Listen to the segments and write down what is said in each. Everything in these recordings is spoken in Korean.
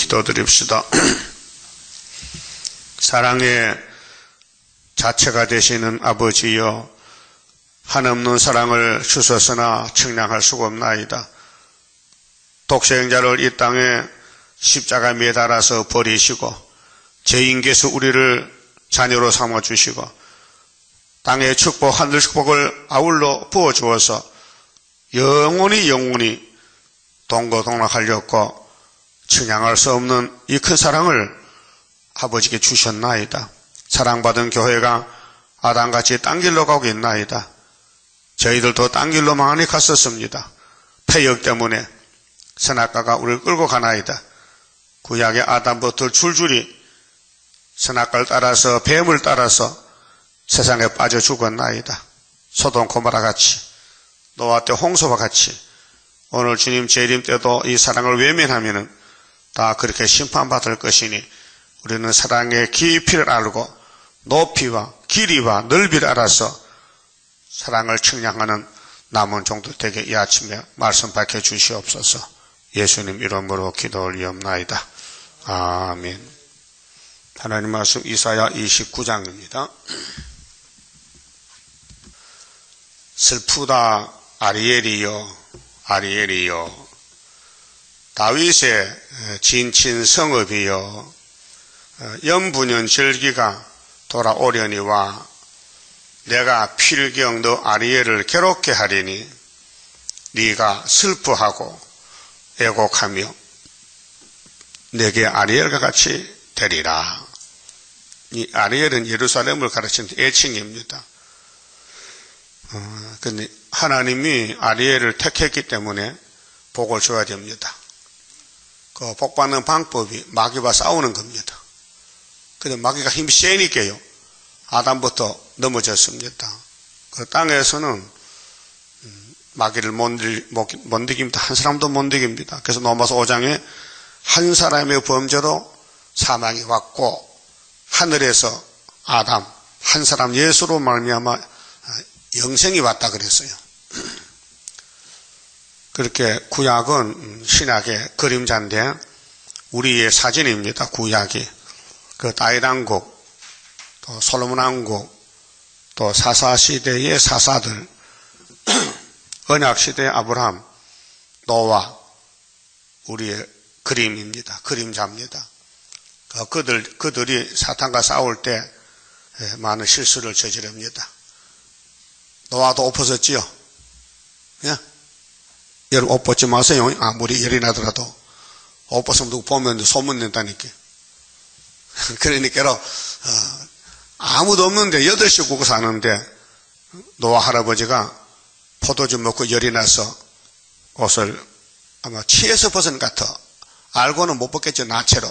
기도드립시다. 사랑의 자체가 되시는 아버지여, 한없는 사랑을 주셨으나 측량할 수가 없나이다. 독생자를 이 땅에 십자가에 매달아서 버리시고 죄인께서 우리를 자녀로 삼아주시고 땅의 축복, 하늘 축복을 아울러 부어주어서 영원히 동거동락하렸고 측량할 수 없는 이 큰 사랑을 아버지께 주셨나이다. 사랑받은 교회가 아담같이 딴 길로 가고 있나이다. 저희들도 딴 길로 많이 갔었습니다. 폐역 때문에 선악과가 우리를 끌고 가나이다. 구약의 아담부터 줄줄이 선악과를 따라서 뱀을 따라서 세상에 빠져 죽었나이다. 소돔 고모라 같이, 노아 때 홍수와 같이 오늘 주님 재림 때도 이 사랑을 외면하면은 다 그렇게 심판받을 것이니 우리는 사랑의 깊이를 알고 높이와 길이와 넓이를 알아서 사랑을 측량하는 남은 종들 되게 이 아침에 말씀 밝혀 주시옵소서. 예수님 이름으로 기도 올리옵나이다. 아멘. 하나님 말씀 이사야 29장입니다. 슬프다 아리엘이여, 아리엘이여, 다윗의 진친 성읍이여, 연분연 절기가 돌아오려니와 내가 필경 너 아리엘을 괴롭게 하리니 네가 슬퍼하고 애곡하며 내게 아리엘과 같이 되리라. 이 아리엘은 예루살렘을 가르치는 애칭입니다. 근데 하나님이 아리엘을 택했기 때문에 복을 줘야 됩니다. 그 복 받는 방법이 마귀와 싸우는 겁니다. 근데 마귀가 힘이 세니까요, 아담부터 넘어졌습니다. 그 땅에서는 마귀를 못 이깁니다. 한 사람도 못 이깁니다. 그래서 로마서 5장에 한 사람의 범죄로 사망이 왔고 하늘에서 아담 한 사람 예수로 말미암아 영생이 왔다 그랬어요. 그렇게 구약은 신약의 그림자인데 우리의 사진입니다. 구약이 그 다윗 왕국, 또 솔로몬 왕국, 또 사사시대의 사사들, 언약시대의 아브라함, 노아, 우리의 그림입니다. 그림자입니다. 그들이 사탄과 싸울 때 많은 실수를 저지릅니다. 노아도 옷 벗었지요? 예? 여러분 옷 벗지 마세요. 아무리 열이 나더라도 옷 벗으면 누구 보면 소문낸다니까. 그러니까 아무도 없는데 8식구가 사는데 노아 할아버지가 포도주 먹고 열이 나서 옷을 아마 취해서 벗은 것 같아. 알고는 못 벗겠죠, 나체로.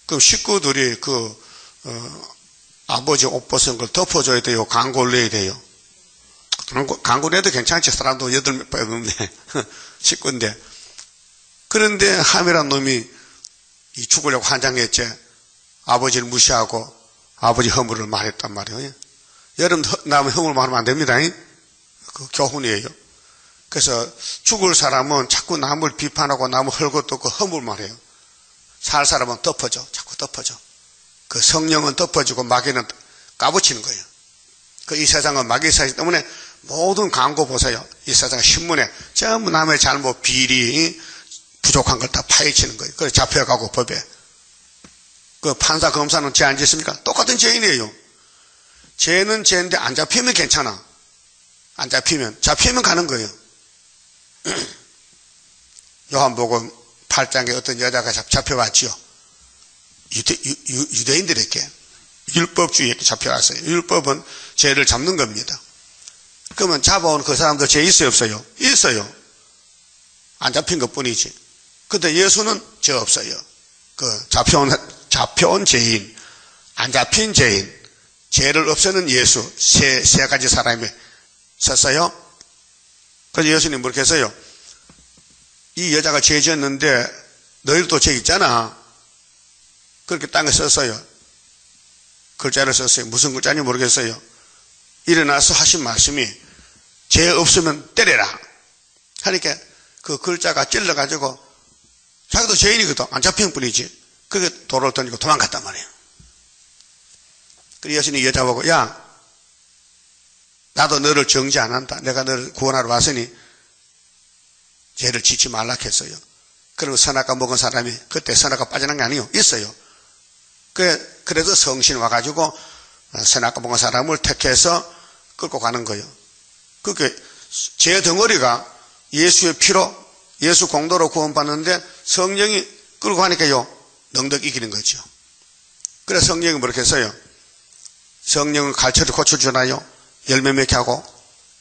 그럼 식구들이 아버지 옷 벗은 걸 덮어줘야 돼요? 광고를 내야 돼요? 광고 내도 괜찮지. 사람도 8명 빼는데 식구인데. 그런데 함이란 놈이 죽으려고 환장했지. 아버지를 무시하고 아버지 허물을 말했단 말이에요. 여러분 남의 허물 말하면 안 됩니다. 그 교훈이에요. 그래서 죽을 사람은 자꾸 남을 비판하고 남을 헐고뜯고 그 허물 말해요. 살 사람은 덮어줘. 자꾸 덮어줘. 그 성령은 덮어주고 마귀는 까부치는 거예요. 이 세상은 마귀 사실 때문에 모든 광고 보세요. 이 세상 신문에 전부 남의 잘못, 비리, 부족한 걸 다 파헤치는 거예요. 그래서 잡혀가고 법에. 그 판사, 검사는 죄 안 짓습니까? 똑같은 죄인이에요. 죄는 죄인데 안 잡히면 괜찮아. 안 잡히면 가는 거예요. 요한복음 8장에 어떤 여자가 잡혀왔지요. 유대인들에게 율법주의에 잡혀왔어요. 율법은 죄를 잡는 겁니다. 그러면 잡아온 그 사람들 죄 있어요, 없어요? 있어요. 안 잡힌 것 뿐이지. 근데 예수는 죄 없어요. 잡혀온 죄인, 안 잡힌 죄인, 죄를 없애는 예수, 세 가지 사람이 섰어요. 그래서 예수님 그렇게 했어요. 이 여자가 죄 지었는데 너희도 죄 있잖아. 그렇게 땅에 썼어요. 글자를 썼어요. 무슨 글자인지 모르겠어요. 일어나서 하신 말씀이 죄 없으면 때려라 하니까 그 글자가 찔러가지고 자기도 죄인이거든. 안 잡힌 뿐이지. 그게 돌을 던지고 도망갔단 말이에요. 그래서 예수님이 여자보고, 야, 나도 너를 정죄 안 한다. 내가 너를 구원하러 왔으니 죄를 짓지 말라 했어요. 그리고 선악과 먹은 사람이 그때 선악과 빠져난 게 아니에요. 있어요. 그래도 성신 와가지고 선악과 먹은 사람을 택해서 끌고 가는 거예요. 그게 죄 덩어리가 예수의 피로, 예수 공도로 구원받는데 성령이 끌고 가니까요, 넉넉 이기는 거죠. 그래서 성령이 그렇게 했어요. 성령은 갈채를 고쳐주나요? 열매 맺게 하고,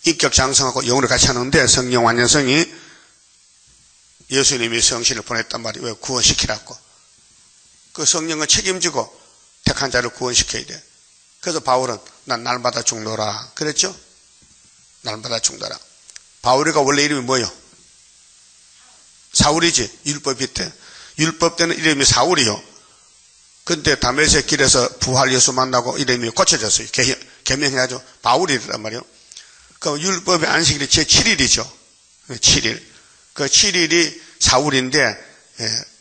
인격 장성하고 영으로 같이 하는데 성령 완전성이 예수님이 성신을 보냈단 말이에요. 왜? 구원시키라고. 그 성령은 책임지고 택한 자를 구원시켜야 돼. 그래서 바울은 난 날마다 죽노라 그랬죠? 날마다 죽노라. 바울이가 원래 이름이 뭐예요? 사울이지. 율법 때. 율법 때는 이름이 사울이요. 근데 다메섹 길에서 부활 예수 만나고 이름이 고쳐졌어요. 개명해가지고 바울이란 말이에요. 그럼 율법의 안식일이 제7일이죠. 7일. 그 7일이 사울인데,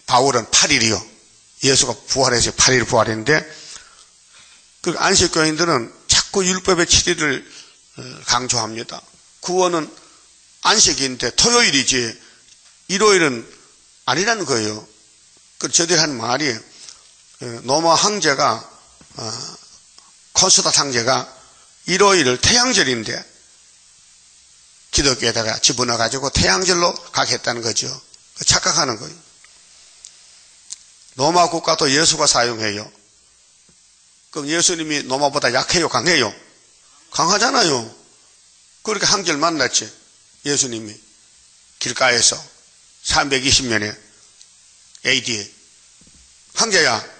바울은 8일이요. 예수가 부활해서 8일 부활인데, 그 안식교인들은 자꾸 율법의 7일을 강조합니다. 구원은 안식인데 토요일이지 일요일은 아니라는 거예요. 그래서 저들이 하는 말이, 로마 황제가, 콘스탄 황제가 일요일을 태양절인데 기독교에다가 집어넣어가지고 태양절로 가게 했다는 거죠. 착각하는 거예요. 로마 국가도 예수가 사용해요. 그럼 예수님이 로마보다 약해요? 강해요? 강하잖아요. 그렇게 황제를 만났지. 예수님이 길가에서 320년에 AD에 황제야,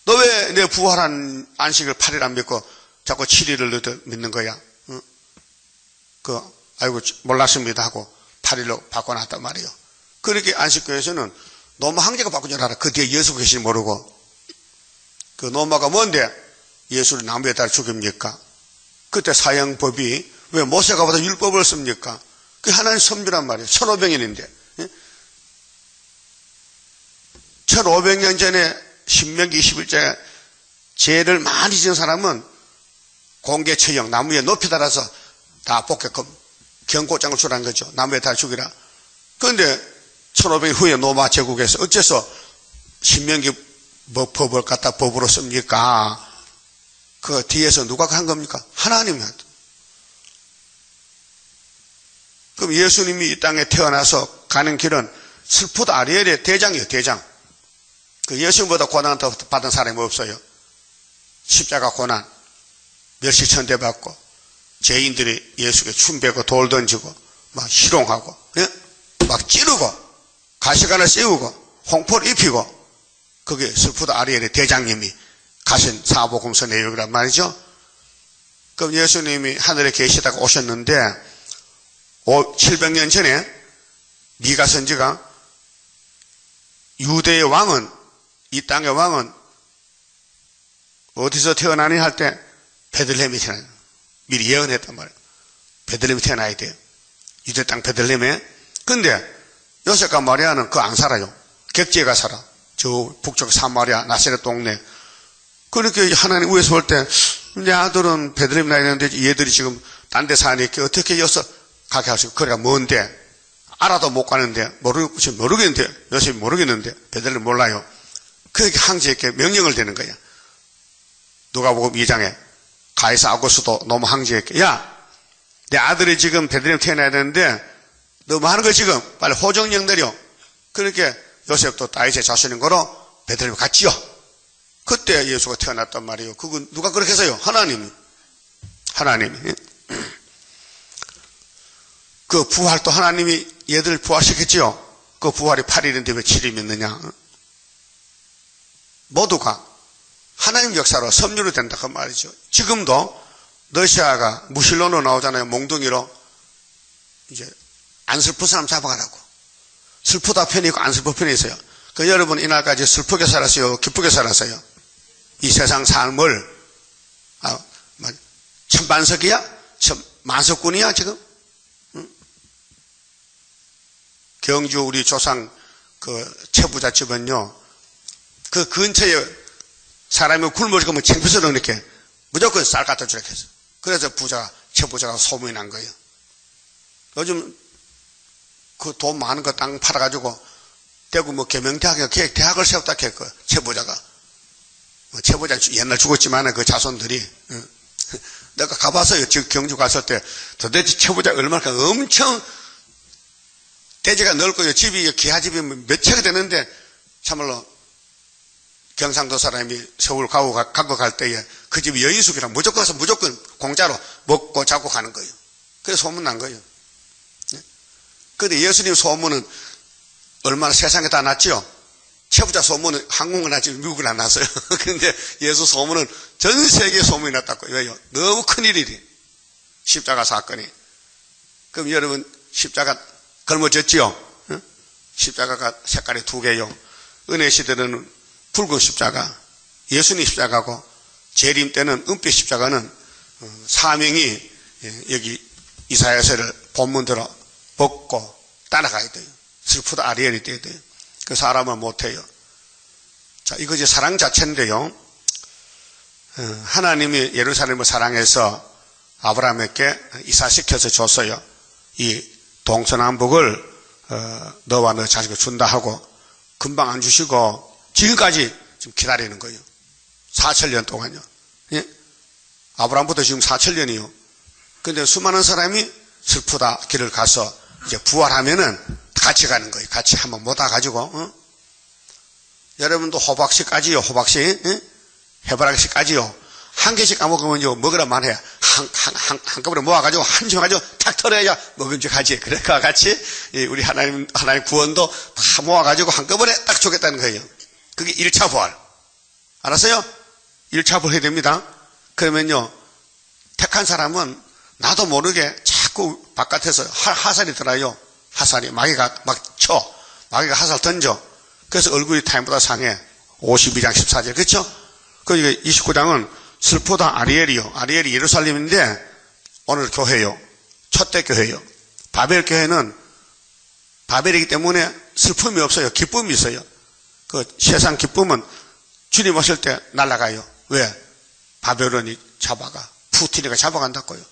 너 왜 내 부활한 안식을 8일 안 믿고 자꾸 7일을 믿는 거야? 응? 아이고 몰랐습니다 하고 8일로 바꿔놨단 말이에요. 그렇게 안식교에서는 로마 황제가 바꾼 줄 알아. 그 뒤에 예수 계시지 모르고. 그 로마가 뭔데 예수를 나무에 달아 죽입니까? 그때 사형법이 왜 모세가 보다 율법을 씁니까? 그게 하나님 섭리란 말이에요. 1500년인데. 1500년 전에 신명기 21장에 죄를 많이 지은 사람은 공개 처형, 나무에 높이 달아서 다 뽑게끔 경고장을 주라는 거죠. 나무에 달아 죽이라. 그런데 1500년 후에 로마 제국에서 어째서 신명기 법을 갖다 법으로 씁니까? 그 뒤에서 누가 한 겁니까? 하나님이 한. 그럼 예수님이 이 땅에 태어나서 가는 길은 슬프다 아리엘의 대장이에요. 대장. 그 예수님보다 고난을 더 받은 사람이 없어요. 십자가 고난, 멸시천대 받고 죄인들이 예수께 춤배고 돌 던지고 막 희롱하고, 예? 막 찌르고 가시관을 씌우고 홍포를 입히고, 그게 슬프다 아리엘의 대장님이 가신 사복음서 내용이란 말이죠. 그럼 예수님이 하늘에 계시다가 오셨는데 700년 전에 미가 선지가 유대의 왕은, 이 땅의 왕은 어디서 태어나니 할 때 베들레헴이 태어나요. 미리 예언했단 말이에요. 베들레헴이 태어나야 돼요. 유대 땅 베들레헴에. 근데 요셉과 마리아는 그 안 살아요. 객지에 가 살아. 저 북쪽 사마리아 나사렛 동네. 그렇게 하나님 위에서 볼 때 내 아들은 베들레헴 나야 되는데 얘들이 지금 딴 데 사니까 어떻게 여기서 가게 하시고, 그래가 뭔데 알아도 못 가는데 모르겠는데 요셉이 모르겠는데 베들레헴 몰라요. 그렇게 황제에게 명령을 대는 거야. 누가복음 2장에 가이사 아구스도 로마 황제에게, 야, 내 아들이 지금 베들레헴 태어나야 되는데 너 뭐 하는 거야 지금? 빨리 호정령 내려. 그렇게 요셉도 다윗의 자손인 거로 베들레헴 갔지요. 그때 예수가 태어났단 말이에요. 그건 누가 그렇게 해서요? 하나님이. 그 부활도 하나님이 얘들 부활시켰지요. 그 부활이 8일인데 왜 7일 믿느냐? 모두가 하나님 역사로 섭리로 된다 그 말이죠. 지금도 러시아가 무신론으로 나오잖아요. 몽둥이로 이제 안 슬픈 사람 잡아가라고. 슬프다 편이 있고 안 슬픈 편이 있어요. 그 여러분 이날까지 슬프게 살았어요? 기쁘게 살았어요? 이 세상 삶을 천반석이야? 만석군이야 지금? 응? 경주 우리 조상 그 채부자 집은요, 그 근처에 사람이 굶어 죽으면 창피스러워 이렇게 무조건 쌀 갖다 주라 했어. 그래서 채부자가 소문이 난 거예요. 요즘 그 돈 많은 거 땅 팔아가지고 대구 뭐 계명대학에 대학을 세웠다 했고, 채부자가. 채부자 옛날 죽었지만 그 자손들이. 내가 가봤어요. 경주 갔을 때. 도대체 채부자 얼마나 엄청 대지가 넓고요. 집이 기하집이 몇 채가 되는데 참말로 경상도 사람이 서울 가고 갈 때에 그 집이 여인숙이랑 무조건 가서 무조건 공짜로 먹고 자고 가는 거예요. 그래서 소문 난 거예요. 그런데 예수님 소문은 얼마나 세상에 다 났죠? 채부자 소문은 한국은 났지 미국은 안 났어요. 그런데 예수 소문은 전 세계에 소문이 났다고. 왜요? 너무 큰일이래. 십자가 사건이. 그럼 여러분 십자가 걸머졌지요? 십자가가 색깔이 두 개요. 은혜 시대는 붉은 십자가, 예수님 십자가고, 재림 때는 은빛 십자가는 사명이 여기 이사야서를 본문대로 벗고 따라가야 돼요. 슬프다 아리엘이 돼야 돼요. 그 사람은 못해요. 자, 이것이 사랑 자체인데요. 하나님이 예루살렘을 사랑해서 아브라함에게 이사시켜서 줬어요. 이 동서남북을 너와 너 자식을 준다 하고 금방 안 주시고 지금까지 지금 기다리는 거예요. 4,000년 동안요. 예? 아브라함부터 지금 4,000년이요. 근데 수많은 사람이 슬프다 길을 가서 이제 부활하면은 같이 가는 거예요. 같이 한번 모아가지고, 여러분도 호박씨까지요, 호박씨, 해바라기씨까지요. 한 개씩 까먹으면요, 먹으라만 해. 한꺼번에 모아가지고, 한줌 가지고 탁 털어야 먹음직하지. 그러니까 같이, 우리 하나님 구원도 다 모아가지고 한꺼번에 딱 주겠다는 거예요. 그게 1차 부활. 알았어요? 1차 부활 해야 됩니다. 그러면요, 택한 사람은 나도 모르게 자꾸 바깥에서 화살이 들어요. 화살이. 마귀가 막 쳐. 마귀가 화살 던져. 그래서 얼굴이 타임보다 상해. 52장 14절. 그렇죠? 그러니까 29장은 슬프다 아리엘이요. 아리엘이 예루살렘인데 오늘 교회요. 첫대 교회요. 바벨 교회는 바벨이기 때문에 슬픔이 없어요. 기쁨이 있어요. 그 세상 기쁨은 주님 오실 때 날아가요. 왜? 바벨론이 잡아가. 푸틴이가 잡아간다고요.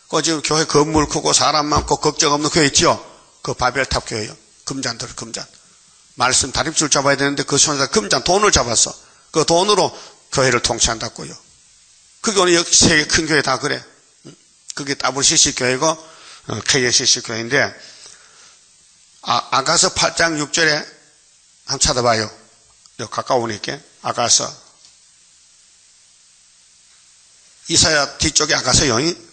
그 지금 교회 건물 크고 사람 많고 걱정 없는 교회 있죠? 그 바벨탑 교회요. 금잔들, 금잔. 말씀 다립줄 잡아야 되는데 그 손에다 금잔 돈을 잡았어. 그 돈으로 교회를 통치한다고요. 그게 오늘 세계 큰 교회 다 그래. 그게 WCC 교회고 KCC 교회인데 아가서 8장 6절에 한번 찾아봐요. 여기 가까우니까 아가서 이사야 뒤쪽에 아가서요.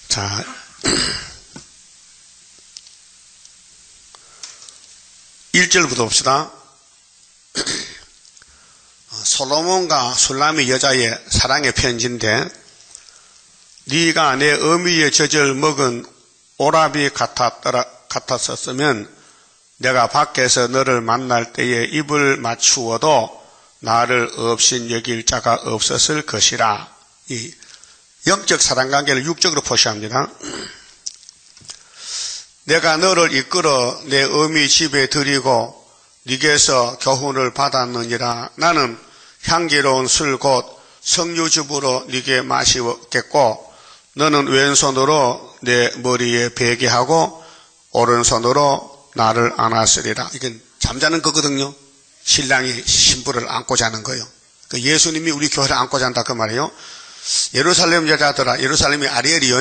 자, 1절부터 봅시다. 솔로몬과 술람의 여자의 사랑의 편지인데 네가 내 어미의 젖을 먹은 오라비 같았었으면 내가 밖에서 너를 만날 때에 입을 맞추어도 나를 없인 여길 자가 없었을 것이라. 이 영적 사랑관계를 육적으로 표시합니다. 내가 너를 이끌어 내 어미 집에 들이고 네게서 교훈을 받았느니라. 나는 향기로운 술 곧 석류즙으로 네게 마시겠고 너는 왼손으로 내 머리에 베개하고 오른손으로 나를 안았으리라. 이건 잠자는 거거든요. 신랑이 신부를 안고 자는 거예요. 예수님이 우리 교회를 안고 잔다 그 말이에요. 예루살렘 여자들아, 예루살렘이 아리엘이요.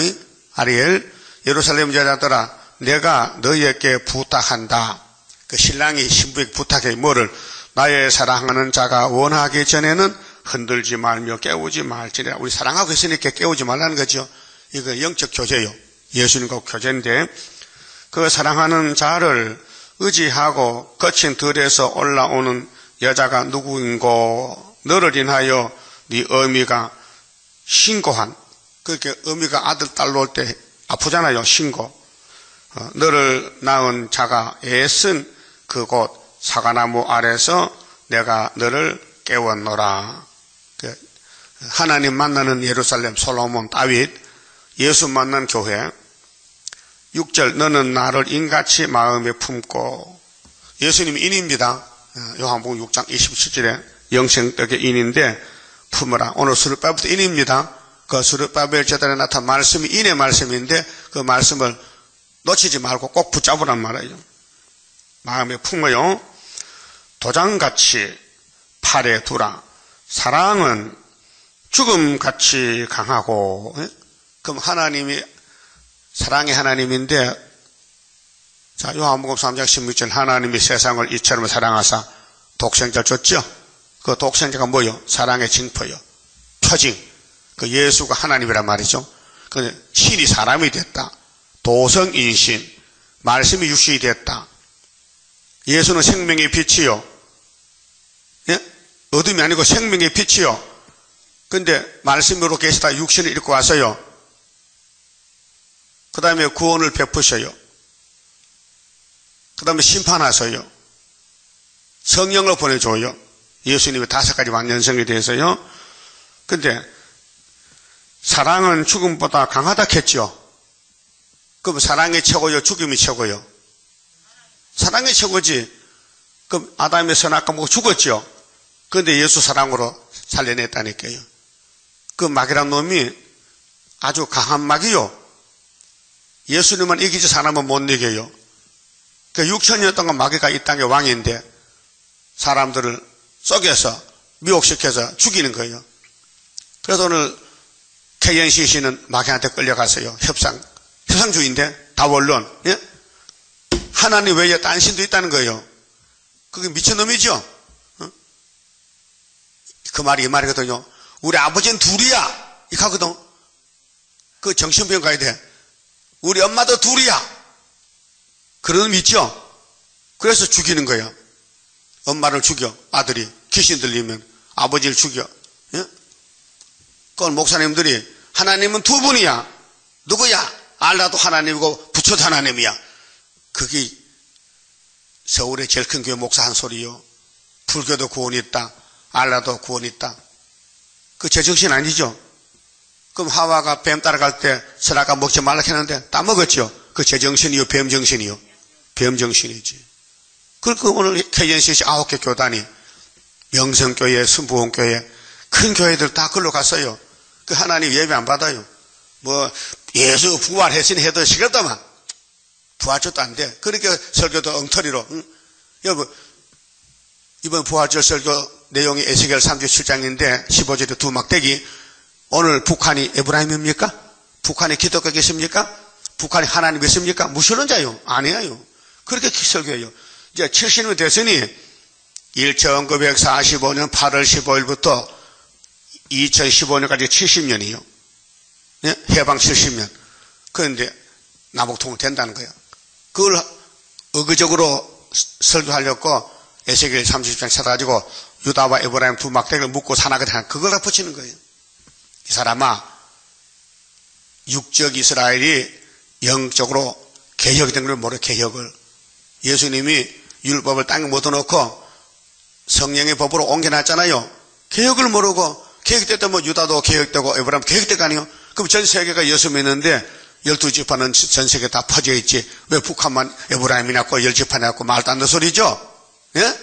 아리엘, 예루살렘 여자들아, 내가 너희에게 부탁한다. 그 신랑이 신부에게 부탁해. 뭐를? 나의 사랑하는 자가 원하기 전에는 흔들지 말며 깨우지 말지니라. 우리 사랑하고 있으니까 깨우지 말라는 거죠. 이거 영적 교제요. 예수님과 교제인데 그 사랑하는 자를 의지하고 거친 들에서 올라오는 여자가 누구인고? 너를 인하여 네 어미가 신고한, 그렇게 어미가 아들 딸 놓을 때 아프잖아요. 신고. 너를 낳은 자가 애쓴 그곳 사과나무 아래서 내가 너를 깨웠노라. 하나님 만나는 예루살렘, 솔로몬, 다윗, 예수 만난 교회. 6절, 너는 나를 인같이 마음에 품고. 예수님이 인입니다. 요한복음 6장 27절에 영생떡의 인인데 품으라. 오늘 수르바벨부터 인입니다. 그 수르바벨 제단에 나타난 말씀이 인의 말씀인데 그 말씀을 놓치지 말고 꼭 붙잡으란 말이에요. 마음에 품어요. 도장같이 팔에 두라. 사랑은 죽음같이 강하고. 그럼 하나님이 사랑의 하나님인데, 자, 요한복음 3장 16절, 하나님이 세상을 이처럼 사랑하사 독생자를 줬죠. 그 독생자가 뭐요? 사랑의 징표요. 표징. 그 예수가 하나님이란 말이죠. 그 신이 사람이 됐다. 도성인신. 말씀이 육신이 됐다. 예수는 생명의 빛이요. 예? 어둠이 아니고 생명의 빛이요. 근데 말씀으로 계시다 육신을 입고 와서요. 그 다음에 구원을 베푸셔요. 그 다음에 심판하셔요. 성령을 보내줘요. 예수님의 5가지 완전성에 대해서요. 근데 사랑은 죽음보다 강하다 했죠. 그럼 사랑이 최고요? 죽음이 최고요? 사랑이 최고지. 그럼 아담의 선악과 먹고 죽었죠. 그런데 예수 사랑으로 살려냈다니까요. 그 마귀란 놈이 아주 강한 마귀요. 예수님만 이기지 사람은 못 이겨요. 그 6천년 동안 마귀가 이 땅의 왕인데 사람들을 속여서 미혹시켜서 죽이는 거예요. 그래서 오늘 KNCC는 마귀한테 끌려가서요. 협상주의인데 다원론. 예? 하나님 외에 딴 신도 있다는 거예요. 그게 미친놈이죠. 어? 그 말이 이 말이거든요. 우리 아버지는 둘이야. 이렇게 하거든. 그 정신병 가야 돼. 우리 엄마도 둘이야. 그런 놈 있죠. 그래서 죽이는 거예요. 엄마를 죽여. 아들이 귀신 들리면 아버지를 죽여. 예? 그건 목사님들이 하나님은 두 분이야. 누구야? 알라도 하나님이고 부처도 하나님이야. 그게 서울의 제일 큰 교회 목사 한 소리요. 불교도 구원이 있다. 알라도 구원이 있다. 그 제정신 아니죠? 그럼 하와가 뱀 따라갈 때 선악과 먹지 말라 했는데 다 먹었죠? 그 제정신이요? 뱀정신이요? 뱀정신이지. 그러니까 오늘 KNCC 9개 교단이 명성교회, 순부원교회 큰 교회들 다 글로 갔어요. 그 하나님 예배 안 받아요. 뭐 예수 부활했으니 해도 시끄럽다만 부활절도 안 돼. 그러니까 설교도 엉터리로. 응? 여러분 이번 부활절 설교 내용이 에스겔 37장인데 15절에 두 막대기. 오늘 북한이 에브라임입니까? 북한이 기독교겠습니까? 북한이 하나님 믿습니까? 무신론자요? 아니에요. 그렇게 설교해요. 이제 70년 됐으니 1945년 8월 15일부터 2015년까지 70년이요. 예? 해방 70년. 그런데 남북통일 된다는 거예요. 그걸 의거적으로 설교하려고 에스겔 30장 찾아가지고 유다와 에브라임 두 막대기를 묶고 산악을 하는 그걸 다 붙이는 거예요. 이 사람아, 육적 이스라엘이 영적으로 개혁이 된 걸 모르 개혁을. 예수님이 율법을 땅에 묻어놓고 성령의 법으로 옮겨놨잖아요. 개혁을 모르고 개혁됐다 뭐 유다도 개혁되고 에브라임 개혁될 거 아니에요. 그럼 전 세계가 예수 믿는데 12지파는 전 세계 다 퍼져 있지. 왜 북한만 에브라임이 났고 10지파 났고 말도 안 되는 소리죠? 예?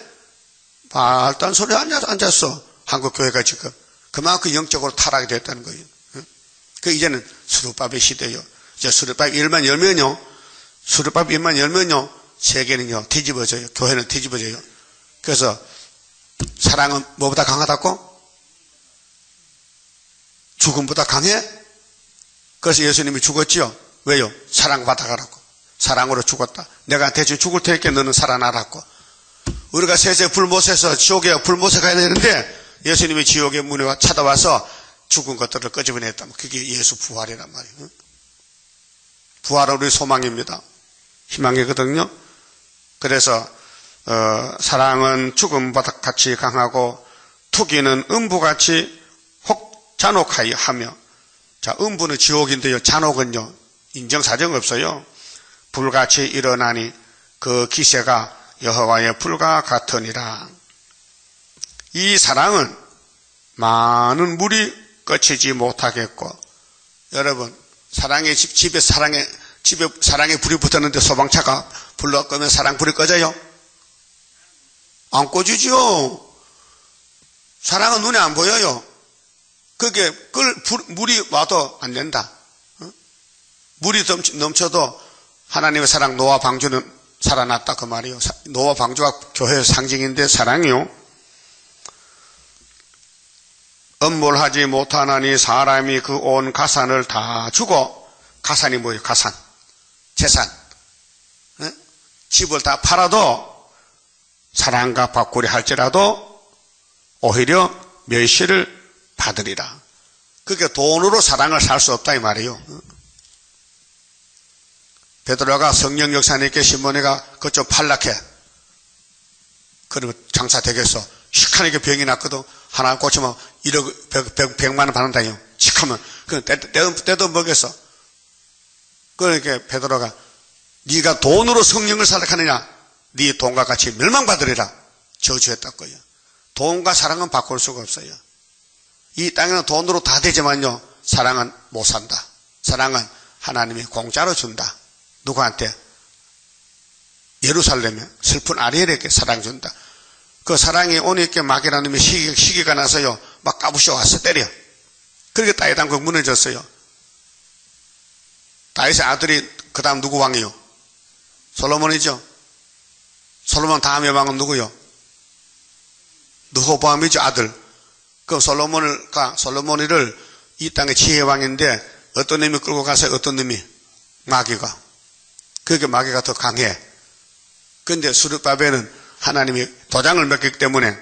말도 안 소리 앉았어. 한국교회가 지금. 그만큼 영적으로 타락이 됐다는 거예요. 그 이제는 수르바벨 시대요. 이제 수르바벨 일만 열면요. 수르바벨 일만 열면요. 세계는요. 뒤집어져요. 교회는 뒤집어져요. 그래서 사랑은 뭐보다 강하다고? 죽음보다 강해? 그래서 예수님이 죽었지요. 왜요? 사랑받아가라고. 사랑으로 죽었다. 내가 대신 죽을 테니까 너는 살아나라고. 우리가 세세 불못에서 지옥에 불못에 가야 되는데 예수님이 지옥의 문에 찾아와서 죽은 것들을 끄집어냈다. 그게 예수 부활이란 말이에요. 부활은 우리 소망입니다. 희망이거든요. 그래서 사랑은 죽음보다 같이 강하고 투기는 음부같이 혹 잔혹하여 하며. 자, 음부는 지옥인데요. 잔혹은요. 인정사정 없어요. 불같이 일어나니 그 기세가 여호와의 불과 같으니라. 이 사랑은 많은 물이 꺼치지 못하겠고, 여러분, 집에 사랑에 불이 붙었는데 소방차가 불러 끄면 사랑 불이 꺼져요? 안 꺼지죠. 사랑은 눈에 안 보여요. 그게 물이 와도 안 된다. 물이 넘쳐도 하나님의 사랑 노아 방주는 살아났다 그 말이에요. 노아 방주가 교회의 상징인데 사랑이요. 엄몰하지 못하나니 사람이 그 온 가산을 다 주고, 가산이 뭐예요? 가산, 재산, 집을 다 팔아도 사랑과 바꾸리 할지라도 오히려 멸시를 받으리라. 그게 돈으로 사랑을 살 수 없다 이 말이에요. 베드로가 성령 역사님께 시몬이가 그것 좀 팔락해. 그러면 장사 되겠어. 시커멓게 병이 났거든. 하나 고치면 1억 100만 원 받는다요. 시커면 그 때도 먹겠어. 그러니까 베드로가 네가 돈으로 성령을 살락하느냐? 네 돈과 같이 멸망받으리라 저주했다고요. 돈과 사랑은 바꿀 수가 없어요. 이 땅에는 돈으로 다 되지만요, 사랑은 못 산다. 사랑은 하나님이 공짜로 준다. 누구한테? 예루살렘에 슬픈 아리엘에게 사랑 준다. 그 사랑이 오니까 마귀라는 놈이 시기가 나서요, 막 까부셔 와서 때려. 그렇게 다윗 왕국 무너졌어요. 다윗의 아들이 그 다음 누구 왕이요? 솔로몬이죠. 솔로몬 다음의 왕은 누구요? 르호보암이죠, 아들. 그 솔로몬이를 이 땅의 지혜왕인데 어떤 놈이 끌고 가서 어떤 놈이? 마귀가. 그게 마귀가 더 강해. 근데 스룹바벨은 하나님이 도장을 맡겼기 때문에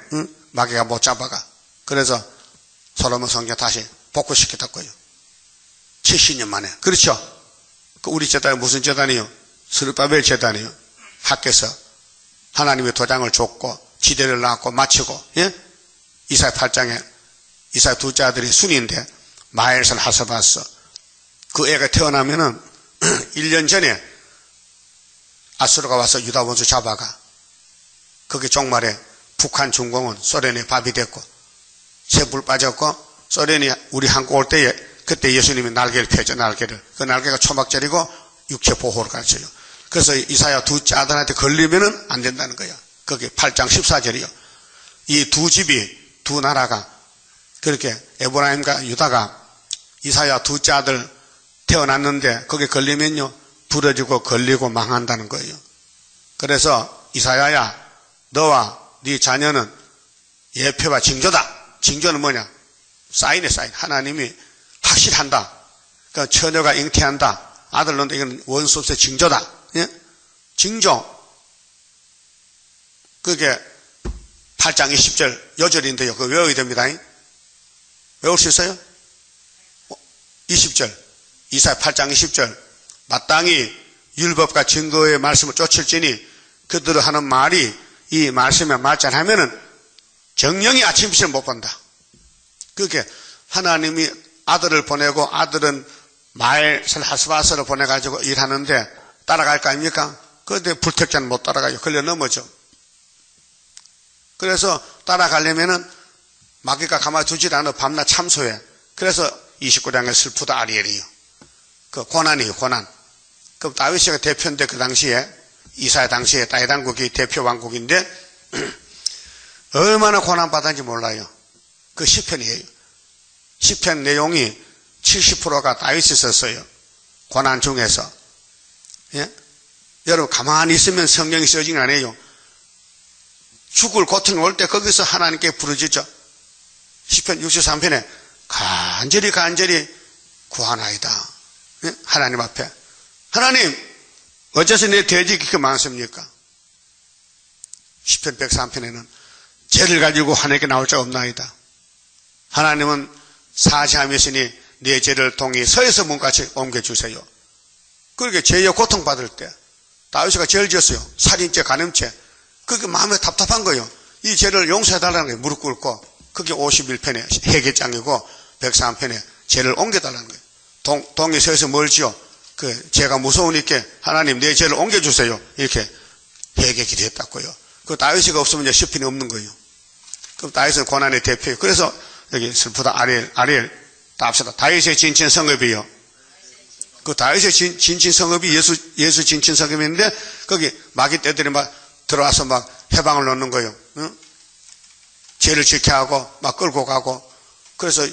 마귀가 못 잡아가. 그래서 솔로몬 성전 다시 복구시켰다고요. 70년 만에. 그렇죠? 우리 재단이 무슨 재단이요? 스룹바벨 재단이요. 학교에서 하나님의 도장을 줬고 지대를 낳고 마치고, 예? 이사야 8장에 이사야 둘째 아들이 순인데 마엘살 하사바스, 그 애가 태어나면은 1년 전에 아수르가 와서 유다 원수 잡아가. 거기 종말에 북한 중공은 소련의 밥이 됐고 쇠불 빠졌고, 소련이 우리 한국 올 때에 그때 예수님이 날개를 펴죠. 날개를. 그 날개가 초막절이고 육체 보호를 가르쳐요. 그래서 이사야 둘째 아들한테 걸리면은 안 된다는 거야. 거기 8장 14절이요. 이 두 집이, 두 나라가, 그렇게 에브라임과 유다가 이사야 둘째 아들 태어났는데 거기 걸리면요, 부러지고 걸리고 망한다는 거예요. 그래서 이사야야, 너와 네 자녀는 예표와 징조다. 징조는 뭐냐? 사인에 사인. 하나님이 확실한다. 그러니까 처녀가 잉태한다. 아들 낳는다. 이건 원수 없의 징조다. 예? 징조. 그게 8장 20절 요절인데요. 그거 외워야 됩니다. 외울 수 있어요? 20절. 이사야 8장 20절. 마땅히 율법과 증거의 말씀을 쫓을지니 그들을 하는 말이 이 말씀에 맞지 않으면은 정령이 아침빛을 못 본다. 그게 하나님이 아들을 보내고 아들은 마엘살 하스바스를 보내가지고 일하는데 따라갈 거 아닙니까? 그런데 불택자는 못 따라가요. 걸려 넘어져. 그래서 따라가려면은 마귀가 가만히 두질 않아. 밤낮 참소해. 그래서 29장의 슬프다 아리엘이요. 그 고난이에요, 고난. 그 다윗이가 대표인데 그 당시에, 이사야 당시에 다윗 왕국이 대표 왕국인데 얼마나 고난받았는지 몰라요. 그 시편이에요. 시편 내용이 70%가 다윗이 썼어요. 고난 중에서. 예? 여러분 가만히 있으면 성령이 써지는 거 아니에요. 죽을 고통이 올 때 거기서 하나님께 부르짖죠. 시편 63편에 간절히 구하나이다. 예? 하나님 앞에. 하나님, 어째서 내 돼지 그렇게 많습니까? 시편 103편에는 죄를 가지고 하나님께 나올 자 없나이다. 하나님은 사시함이시니 내 죄를 동이 서에서 문같이 옮겨주세요. 그렇게 죄에 고통받을 때 다윗이가 죄를 지었어요. 살인죄, 간음죄. 그게 마음에 답답한 거예요. 이 죄를 용서해달라는 거예요. 무릎 꿇고. 그게 51편에 회개장이고 103편에 죄를 옮겨달라는 거예요. 동이 서에서 뭘 지어? 그 죄가 무서우니까 하나님 내 죄를 옮겨주세요. 이렇게 회개 기도했다고요. 그 다윗이가 없으면 이제 시편이 없는 거예요. 그럼 다윗은 고난의 대표예요. 그래서 여기 슬프다 아리엘 답시다. 다윗의 진친 성읍이요. 그 다윗의 진친 성읍이 예수 진친 성읍인데 거기 마귀 떼들이 막 들어와서 막 해방을 놓는 거예요. 응? 죄를 지게 하고 막 끌고 가고. 그래서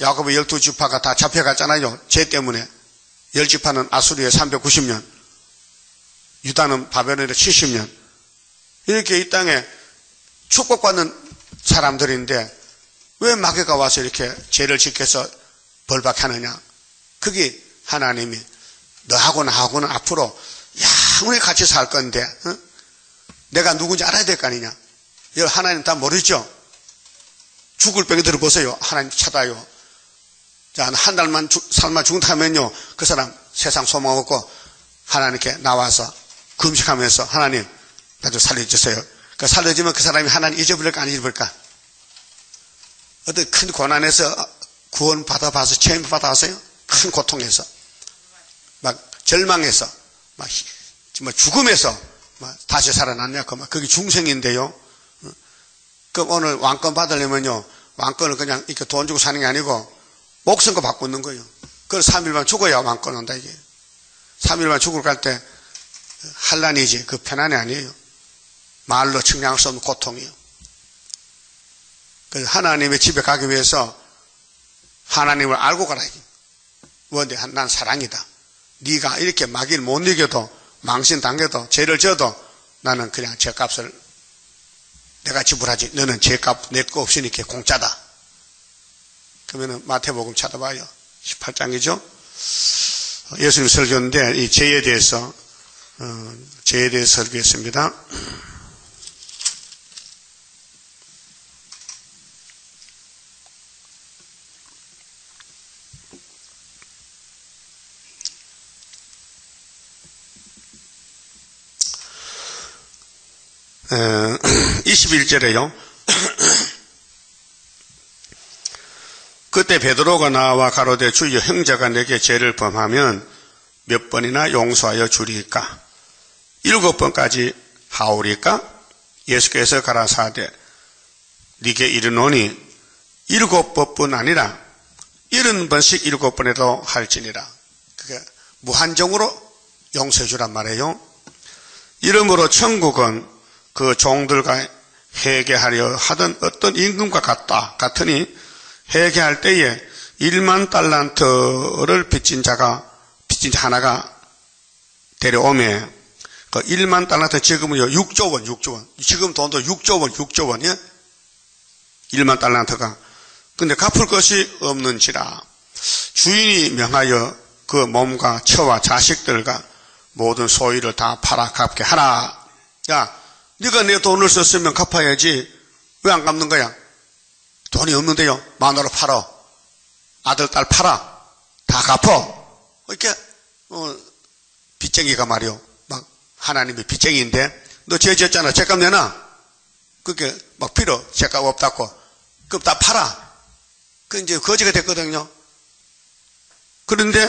야곱의 12지파가 다 잡혀갔잖아요. 죄 때문에. 10지파는 아수리에 390년, 유다는 바벨론에 70년. 이렇게 이 땅에 축복받는 사람들인데 왜 마귀가 와서 이렇게 죄를 지켜서 벌받게 하느냐. 그게 하나님이 너하고 나하고는 앞으로 영원히 같이 살 건데 응? 내가 누군지 알아야 될 거 아니냐. 여러분 하나님 다 모르죠. 죽을 병이 들어보세요. 하나님 찾아요. 자, 한 달만 살만 죽는다면요 그 사람 세상 소망 없고 하나님께 나와서 금식하면서 하나님 나 좀 살려주세요. 그 살려주면 그 사람이 하나님 잊어버릴까 안 잊어버릴까. 어떤 큰 고난에서 구원 받아봐서 체험 받아봤어요? 큰 고통에서 막 절망해서 막 정말 죽음에서 막 다시 살아났냐고 막 그게 중생인데요. 그럼 오늘 왕권 받으려면요 왕권을 그냥 이렇게 돈 주고 사는 게 아니고 목숨과 바꾸는 거예요. 그걸 3일만 죽어야 왕권 온다 이게. 3일만 죽을 갈 때 환난이지 그 편안이 아니에요. 말로 측량할 수 없는 고통이에요. 그래서 하나님의 집에 가기 위해서 하나님을 알고 가라. 원래 난 사랑이다. 네가 이렇게 마귀를 못 이겨도 망신당해도 죄를 져도 나는 그냥 죄값을 내가 지불하지. 너는 죄값 내 거 없으니까 공짜다. 그러면 마태복음 찾아봐요. 18장이죠. 예수님 설교인데 이 죄에 대해서 설교했습니다. 에, 21절에요. 그때 베드로가 나와 가로되 주여 형제가 내게 죄를 범하면 몇 번이나 용서하여 주리까? 7번까지 하오리까? 예수께서 가라사대 네게 이르노니 7번뿐 아니라 70번씩 7번에도 할지니라. 그게 무한정으로 용서해 주란 말이에요. 이러므로 천국은 그 종들과 회개하려 하던 어떤 임금과 같으니 회개할 때에 1만 달란트를 빚진 자 하나가 데려오매 그 1만 달란트 지금은요 6조 원. 지금 돈도 6조 원, 예? 1만 달란트가. 근데 갚을 것이 없는지라 주인이 명하여 그 몸과 처와 자식들과 모든 소유를 다 팔아 갚게 하라. 야, 네가 내 돈을 썼으면 갚아야지. 왜 안 갚는 거야? 돈이 없는데요. 마누라 팔아. 아들, 딸 팔아. 다 갚어. 이렇게, 빚쟁이가 말이요. 막, 하나님이 빚쟁이인데, 너 죄 지었잖아. 죄값 내놔. 그렇게 막 필요. 죄값 없다고. 그럼 다 팔아. 그 이제 거지가 됐거든요. 그런데,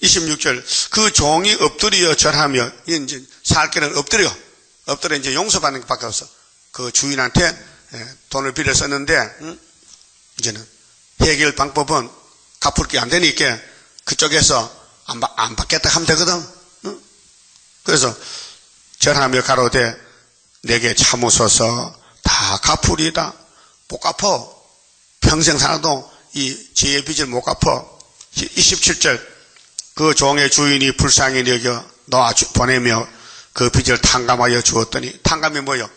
26절. 그 종이 엎드려 절하며, 이제 살 길은 엎드려 이제 용서받는 것밖에 없어. 그 주인한테 돈을 빌려 썼는데, 이제는 해결 방법은 갚을 게 안 되니까 그쪽에서 안 받겠다 하면 되거든. 그래서 절하며 가로되 내게 참으소서 다 갚으리이다. 못 갚어. 평생 살아도 이 죄의 빚을 못 갚어. 27절 그 종의 주인이 불쌍히 여겨 놓아 보내며 그 빚을 탕감하여 주었더니 탕감이 뭐요?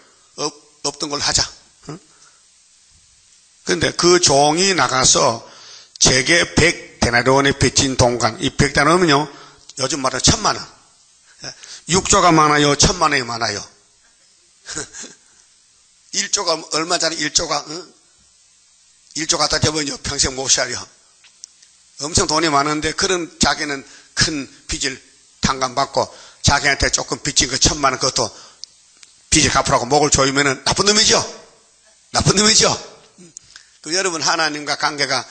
없던 걸 하자. 그런데 그 종이 나가서 제게 100데나리온에 빚진 동간, 이 100데나리온은요 요즘 말로 1000만 원. 6조가 많아요, 1000만 원이 많아요. 1조가 얼마짜리 1조가 1조 갖다 대보면요 평생 못 살려. 엄청 돈이 많은데 그런 자기는 큰 빚을 탕감받고 자기한테 조금 빚진 거 1000만 원 그것도 빚을 갚으라고 목을 조이면은 나쁜 놈이죠. 그 여러분 하나님과 관계가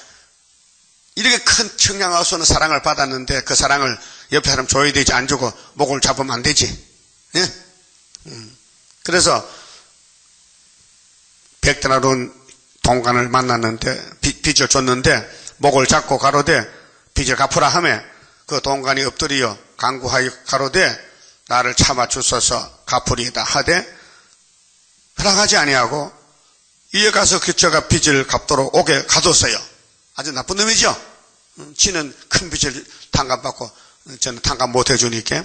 이렇게 큰 청량할 수 없는 사랑을 받았는데 그 사랑을 옆에 사람 줘야 되지 안 주고 목을 잡으면 안 되지. 네? 그래서 100데나리온 동관을 만났는데 빚을 줬는데 목을 잡고 가로되 빚을 갚으라 하며 그 동관이 엎드려 간구하여 가로되 나를 참아 주소서 갚으리이다 하되 허락하지 아니하고 이에 가서 저가 빚을 갚도록 오게 가뒀어요. 아주 나쁜 놈이죠. 지는 큰 빚을 탕감받고 저는 탕감 못 해주니까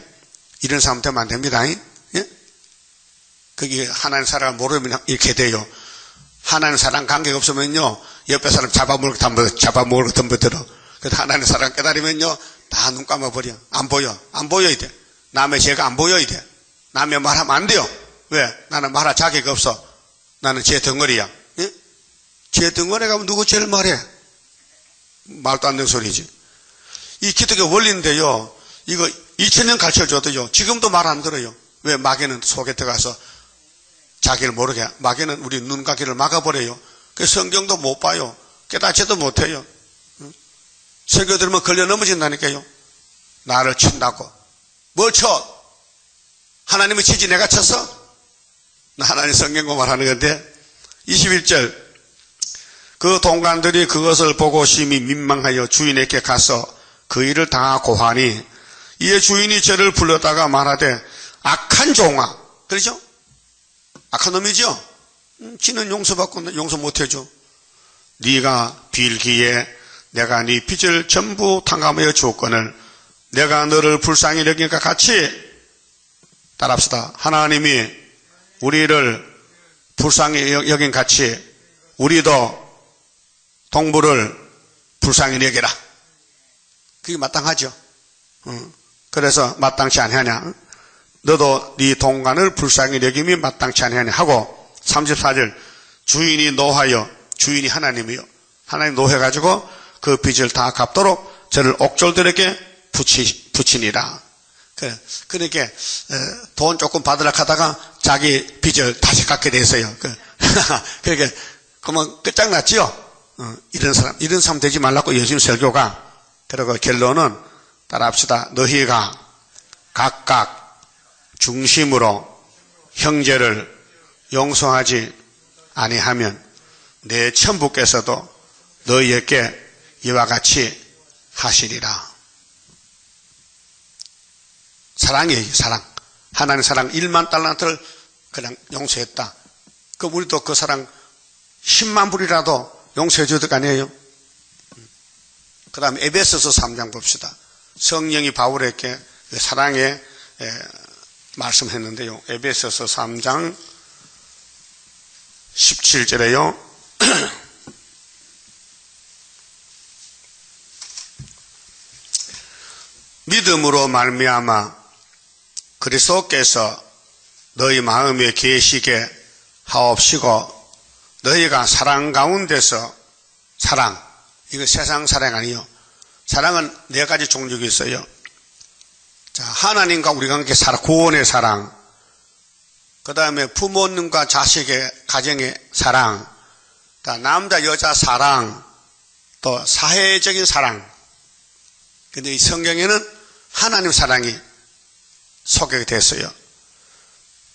이런 사람 되면 안 됩니다. 예? 그게 하나님 사랑을 모르면 이렇게 돼요. 하나님 사랑 관계가 없으면요 옆에 사람 잡아먹을 거 덤벼들어. 그래서 하나님 사랑 깨달으면요 다 눈 감아버려. 안 보여야 돼. 남의 죄가 안 보여야 돼. 남의 말하면 안 돼요. 왜? 나는 말할 자격이 없어. 나는 제 덩어리야. 예? 제 덩어리 가면 누구 죄를 말해? 말도 안 되는 소리지. 이 기독교 원리인데요. 이거 2000년 가르쳐줘도요. 지금도 말 안 들어요. 왜? 마귀는 속에 들어가서 자기를 모르게 마귀는 우리 눈가기를 막아버려요. 그래서 성경도 못 봐요. 깨닫지도 못해요. 설교 들으면 걸려 넘어진다니까요. 나를 친다고. 뭘 쳐? 하나님을 치지 내가 쳤어? 나 하나님 성경 공부하는 건데 21절 그 동관들이 그것을 보고 심히 민망하여 주인에게 가서 그 일을 당하고 하니 이에 주인이 저를 불렀다가 말하되 악한 종아 그러죠? 악한 놈이죠? 지는 용서받고 용서 못해줘. 네가 빌기에 내가 네 빚을 전부 탕감하여 주었거늘 내가 너를 불쌍히 여기니까 같이 따라합시다. 하나님이 우리를 불쌍히 여긴 같이 우리도 동부를 불쌍히 여기라. 그게 마땅하죠. 그래서 마땅치 아니하냐. 너도 네 동관을 불쌍히 여김이 마땅치 아니하냐 하고 34절 주인이 노하여 주인이 하나님이요. 하나님 노해가지고 그 빚을 다 갚도록 저를 옥졸들에게 붙이니라. 그러니까 돈 조금 받으려고 하다가 자기 빚을 다시 갚게 됐어요. 그러니까 그러면 끝장났죠. 이런 사람 되지 말라고 요즘 설교가. 그리고 결론은 따라합시다. 너희가 각각 중심으로 형제를 용서하지 아니하면 내 천부께서도 너희에게 이와 같이 하시리라. 사랑이에요. 사랑. 하나님 사랑 1만 달란트를 그냥 용서했다. 그럼 우리도 그 사랑 10만 불이라도 용서해 줘야 될 거 아니에요. 그 다음에 에베소서 3장 봅시다. 성령이 바울에게 사랑의 말씀했는데요. 에베소서 3장 17절에요. 믿음으로 말미암아 그리스도께서 너희 마음에 계시게 하옵시고 너희가 사랑 가운데서 사랑 이거 세상 사랑 아니요. 사랑은 네 가지 종류가 있어요. 자, 하나님과 우리 관계 사랑, 구원의 사랑, 그 다음에 부모님과 자식의 가정의 사랑, 남자 여자 사랑, 또 사회적인 사랑. 근데 이 성경에는 하나님 사랑이 소개가 됐어요.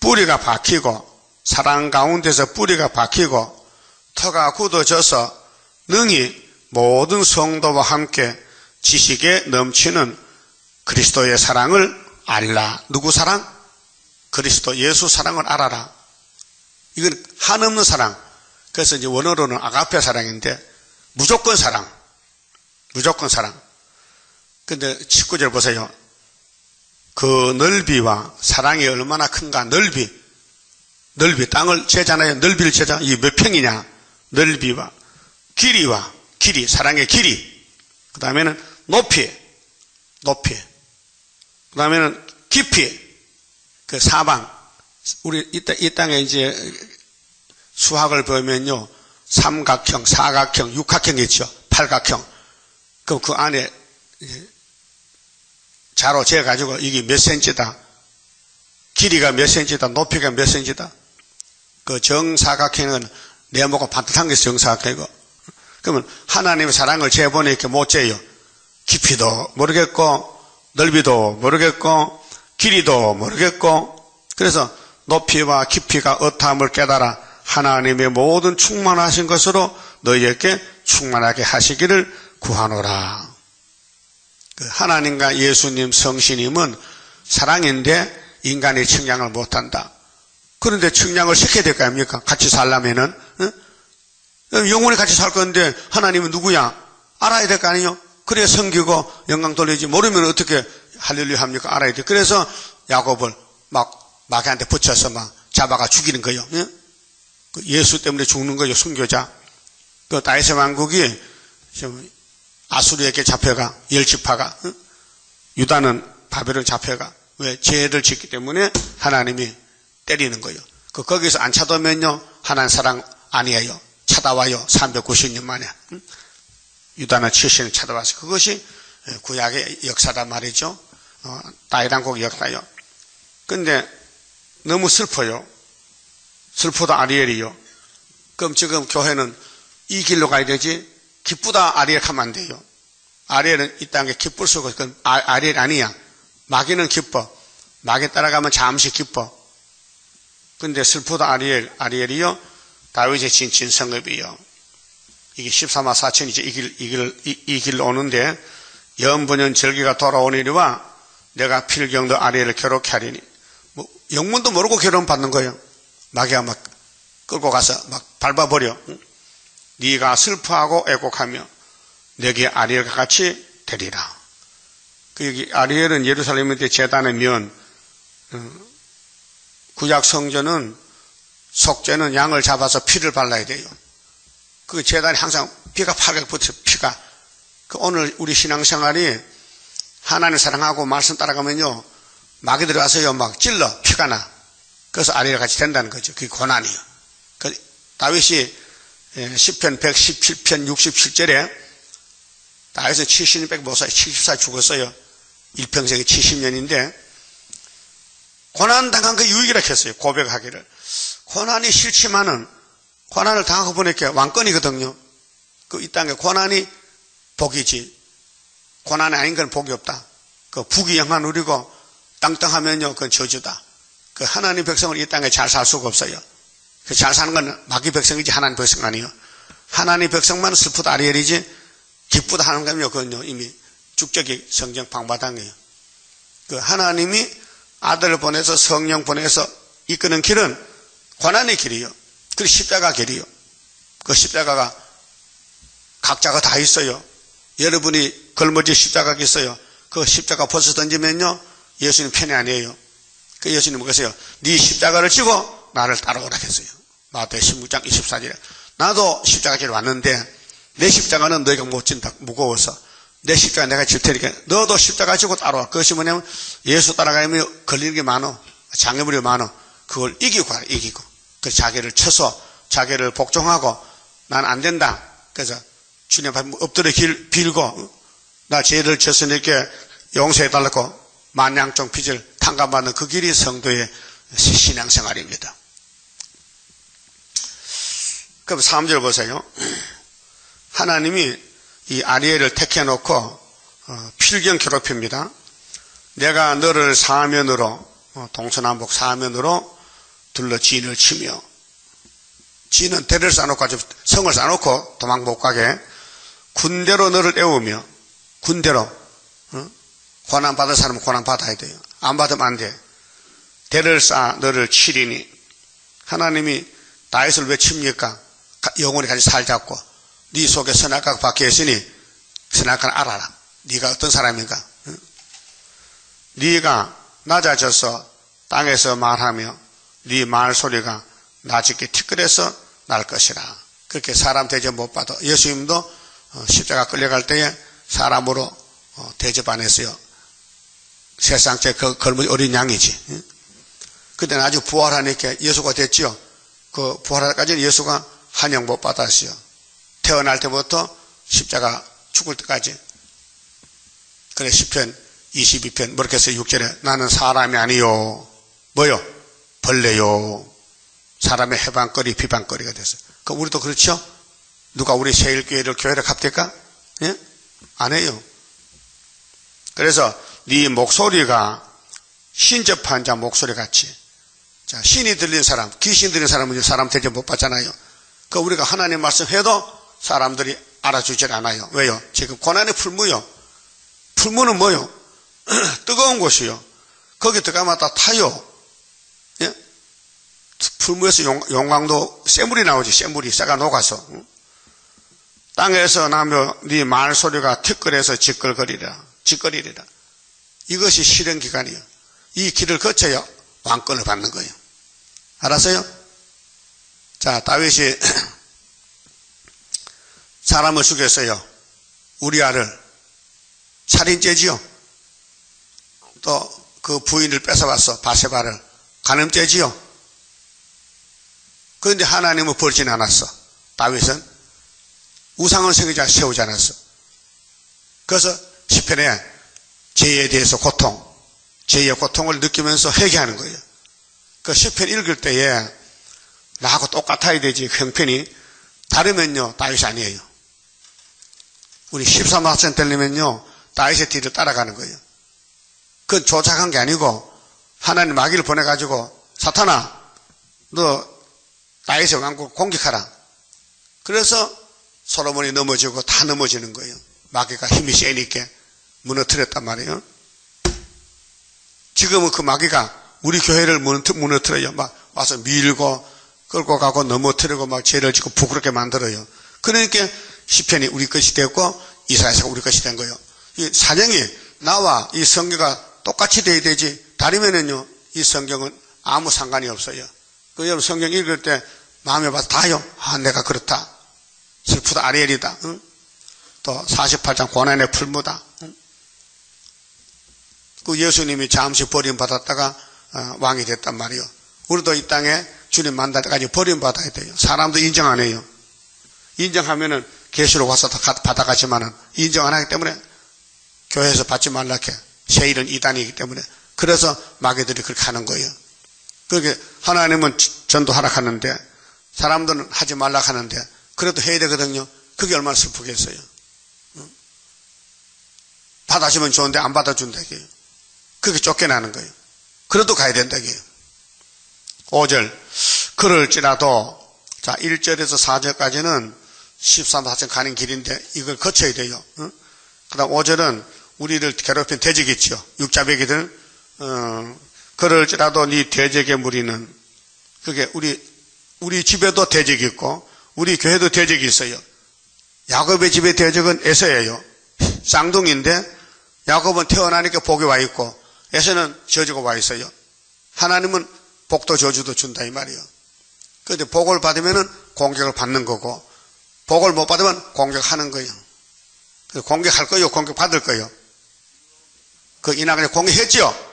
뿌리가 박히고 사랑 가운데서 뿌리가 박히고 터가 굳어져서 능히 모든 성도와 함께 지식에 넘치는 그리스도의 사랑을 알라. 누구 사랑? 그리스도 예수 사랑을 알아라. 이건 한없는 사랑. 그래서 이제 원어로는 아가페 사랑인데 무조건 사랑. 무조건 사랑. 근데 19절 보세요. 그 넓이와 사랑이 얼마나 큰가. 넓이 땅을 재잖아요. 넓이를 재자. 이게 몇 평이냐. 넓이와 길이와 길이, 사랑의 길이. 그 다음에는 높이. 그 다음에는 깊이. 그 사방. 우리 이 땅에 이제 수학을 보면요. 삼각형, 사각형, 육각형이 있죠. 팔각형. 그럼 그 안에 자로 재가지고 이게 몇 센치다. 길이가 몇 센치다. 높이가 몇 센치다. 그 정사각형은 네모가 반듯한 게 정사각형이고. 그러면 하나님의 사랑을 재보니 이렇게 못 재요. 깊이도 모르겠고, 넓이도 모르겠고, 길이도 모르겠고, 그래서 높이와 깊이가 어떠함을 깨달아 하나님의 모든 충만하신 것으로 너희에게 충만하게 하시기를 구하노라. 하나님과 예수님, 성신님은 사랑인데 인간이 측량을 못한다. 그런데 측량을 시켜야 될 거 아닙니까? 같이 살려면은. 영원히 같이 살 건데 하나님은 누구야? 알아야 될 거 아니에요? 그래야 섬기고 영광 돌리지. 모르면 어떻게 할렐루야 합니까? 알아야 돼. 그래서 야곱을 막 마귀한테 붙여서 막 잡아가 죽이는 거예요. 예수 때문에 죽는 거예요. 순교자. 그 다윗의 왕국이 아수르에게 잡혀가, 10지파가. 유다는 바벨론 잡혀가. 왜? 죄를 짓기 때문에 하나님이 때리는 거예요. 거기서 안 찾아오면요, 하나님 사랑 아니에요. 찾아와요. 390년 만에. 유다는 70년 찾아와서. 그것이 구약의 역사단 말이죠. 다윗 왕국의 역사요. 근데 너무 슬퍼요. 슬프다 아리엘이요. 그럼 지금 교회는 이 길로 가야 되지, 기쁘다 아리엘 하면 안 돼요. 아리엘은 이 땅에 기쁠 수가 없어. 그건 아리엘 아니야. 마귀는 기뻐. 마귀 따라가면 잠시 기뻐. 근데 슬프다 아리엘이요. 다윗의 진친 성읍이요. 이게 13만 4천이죠. 이 길로 오는데, 연분연 절기가 돌아오니와 내가 필경도 아리엘을 괴롭게 하리니. 뭐, 영문도 모르고 결혼 받는 거예요. 마귀가 막 끌고 가서 막 밟아버려. 네가 슬퍼하고 애곡하며 내게 아리엘과 같이 되리라. 여기 아리엘은 예루살렘의 제단의 면, 구약 성전은 속죄는 양을 잡아서 피를 발라야 돼요. 그 제단이 항상 피가 파게 붙어, 피가. 오늘 우리 신앙생활이 하나님 사랑하고 말씀 따라가면요, 마귀들이 와서요, 막 찔러, 피가 나. 그래서 아리엘 같이 된다는 거죠. 그게 고난이에요. 다윗이 시편 117편 67절에 다윗은 70년 못 살아요. 70살 죽었어요. 일평생이 70년인데 고난당한 그 유익이라 했어요. 고백하기를. 고난이 싫지만은 고난을 당하고 보니까 왕권이거든요. 이 땅에 고난이 복이지. 고난이 아닌 건 복이 없다. 북이 영화 누리고 땅땅하면요, 그건 저주다. 하나님 백성은 이 땅에 잘 살 수가 없어요. 잘 사는 건 마귀 백성이지 하나님 백성 아니에요. 하나님 백성만 슬프다 아리엘이지 기쁘다 하는 거면요, 그건요, 이미 죽적이 성경 방바닥이에요. 하나님이 아들을 보내서 성령 보내서 이끄는 길은 고난의 길이에요. 그 십자가 길이에요. 그 십자가가 각자가 다 있어요. 여러분이 걸머지 십자가가 있어요. 그 십자가 벗어 던지면요, 예수님 편이 아니에요. 예수님은 뭐겠어요? 네 십자가를 지고 나를 따라오라 했어요. 마태복음 16장 24절에. 나도 십자가 지러 왔는데 내 십자가는 너희가 못 진다. 무거워서. 내 십자가 내가 질 테니까 너도 십자가 지고 따라와. 그것이 뭐냐면 예수 따라가면 걸리는 게 많어. 장애물이 많어. 그걸 이기고 가라. 이기고. 그래서 자기를 쳐서 자기를 복종하고 난 안 된다. 그래서 주님 앞에 엎드려 빌고 나 죄를 졌으니까 용서해달라고 만냥종 빚을 탕감받는 그 길이 성도의 신앙생활입니다. 그럼 3절 보세요. 하나님이 이 아리엘을 택해놓고 필경 괴롭힙니다. 내가 너를 사면으로 동서남북 사면으로 둘러 진을 치며, 진은 대를 쌓아놓고 성을 쌓아놓고 도망 못 가게 군대로 너를 애우며, 군대로 고난 받을 사람은 고난 받아야 돼요. 안 받으면 안 돼. 대를 쌓아 너를 치리니. 하나님이 다윗을 왜 칩니까? 영원히 같이 살자고. 네 속에 선악과가 박혀 있으니 선악과를 알아라. 네가 어떤 사람인가? 네가 낮아져서 땅에서 말하며 네 말소리가 낮게 티끌에서 날 것이라. 그렇게 사람 대접 못 받아. 예수님도 십자가 끌려갈 때에 사람으로 대접 안 했어요. 세상째 걸머지 어린 양이지. 그때 아주 부활하니까 예수가 됐죠. 그 부활하기까지는 예수가 한영 못 받았어요. 태어날 때부터 십자가 죽을 때까지. 그래 시편 22편 뭐렇게 해서 6절에 나는 사람이 아니요 뭐요? 벌레요. 사람의 해방거리 비방거리가 됐어요. 그럼 우리도 그렇죠? 누가 우리 세일교회를 교회를 갑니까? 예? 안 해요. 그래서 네 목소리가 신접한 자 목소리 같이 자, 신이 들린 사람, 귀신 들린 사람은 사람 대접 못 받잖아요. 그 우리가 하나님 말씀 해도 사람들이 알아주질 않아요. 왜요? 지금 고난의 풀무요. 풀무는 뭐요? 뜨거운 곳이요. 거기 들어가면 다 타요. 예? 풀무에서 용광도 쇠물이 나오지. 쇠물이 쇠가 녹아서. 땅에서 나며 네 말소리가 티끌에서 지끌거리리라. 이것이 실현기간이요. 이 길을 거쳐야 왕권을 받는 거예요. 알았어요? 자, 다윗이 사람을 죽였어요. 우리아를 살인죄지요. 또 그 부인을 뺏어왔어. 바세바를 간음죄지요. 그런데 하나님은 벌진 않았어. 다윗은 우상을 세우지 않았어. 그래서 시편에 죄에 대해서 죄의 고통을 느끼면서 회개하는 거예요. 그 시편 읽을 때에 나하고 똑같아야 되지. 형편이 다르면요 다윗이 아니에요. 우리 13학생 되려면요 다윗의 뒤를 따라가는 거예요. 그건 조작한 게 아니고 하나님 마귀를 보내가지고 사탄아 너 다윗의 왕국을 공격하라. 그래서 솔로몬이 넘어지고 다 넘어지는 거예요. 마귀가 힘이 세니까 무너뜨렸단 말이에요. 지금은 그 마귀가 우리 교회를 무너뜨려요. 막 와서 밀고 끌고 가고 넘어뜨리고 막 죄를 짓고 부끄럽게 만들어요. 그러니까 시편이 우리 것이 됐고 이사야서가 우리 것이 된 거예요. 이 사정이 나와 이 성경과 똑같이 돼야 되지. 다르면은요 이 성경은 아무 상관이 없어요. 그 여러분 성경 읽을 때 마음에 봐서 다요. 아 내가 그렇다. 슬프다. 아리엘이다. 응? 또 48장 고난의 풀무다. 응? 그 예수님이 잠시 버림받았다가 왕이 됐단 말이에요. 우리도 이 땅에 주님 만날 때까지 버림받아야 돼요. 사람도 인정 안 해요. 인정하면은 계시록 와서 다 받아가지만은 인정 안 하기 때문에 교회에서 받지 말라 해. 세일은 이단이기 때문에. 그래서 마귀들이 그렇게 하는 거예요. 그렇게 하나님은 전도하라 하는데 사람들은 하지 말라 하는데 그래도 해야 되거든요. 그게 얼마나 슬프겠어요. 받아주면 좋은데 안 받아준다 이게요. 그게 쫓겨나는 거예요. 그래도 가야 된다 이게요. 5절 그럴지라도 자 1절에서 4절까지는 13사천 가는 길인데 이걸 거쳐야 돼요. 그 다음 5절은 우리를 괴롭힌 대적이 있죠. 육자배기들 그럴지라도 네 대적의 무리는 그게 우리 집에도 대적이 있고 우리 교회도 대적이 있어요. 야곱의 집의 대적은 에서예요. 쌍둥이인데 야곱은 태어나니까 복이 와 있고 에서는 저주가 와 있어요. 하나님은 복도 저주도 준다 이 말이에요. 그런데 복을 받으면은 공격을 받는 거고 복을 못 받으면 공격하는 거예요. 공격할 거요, 공격받을 거요. 그 이낙연이 공격했죠.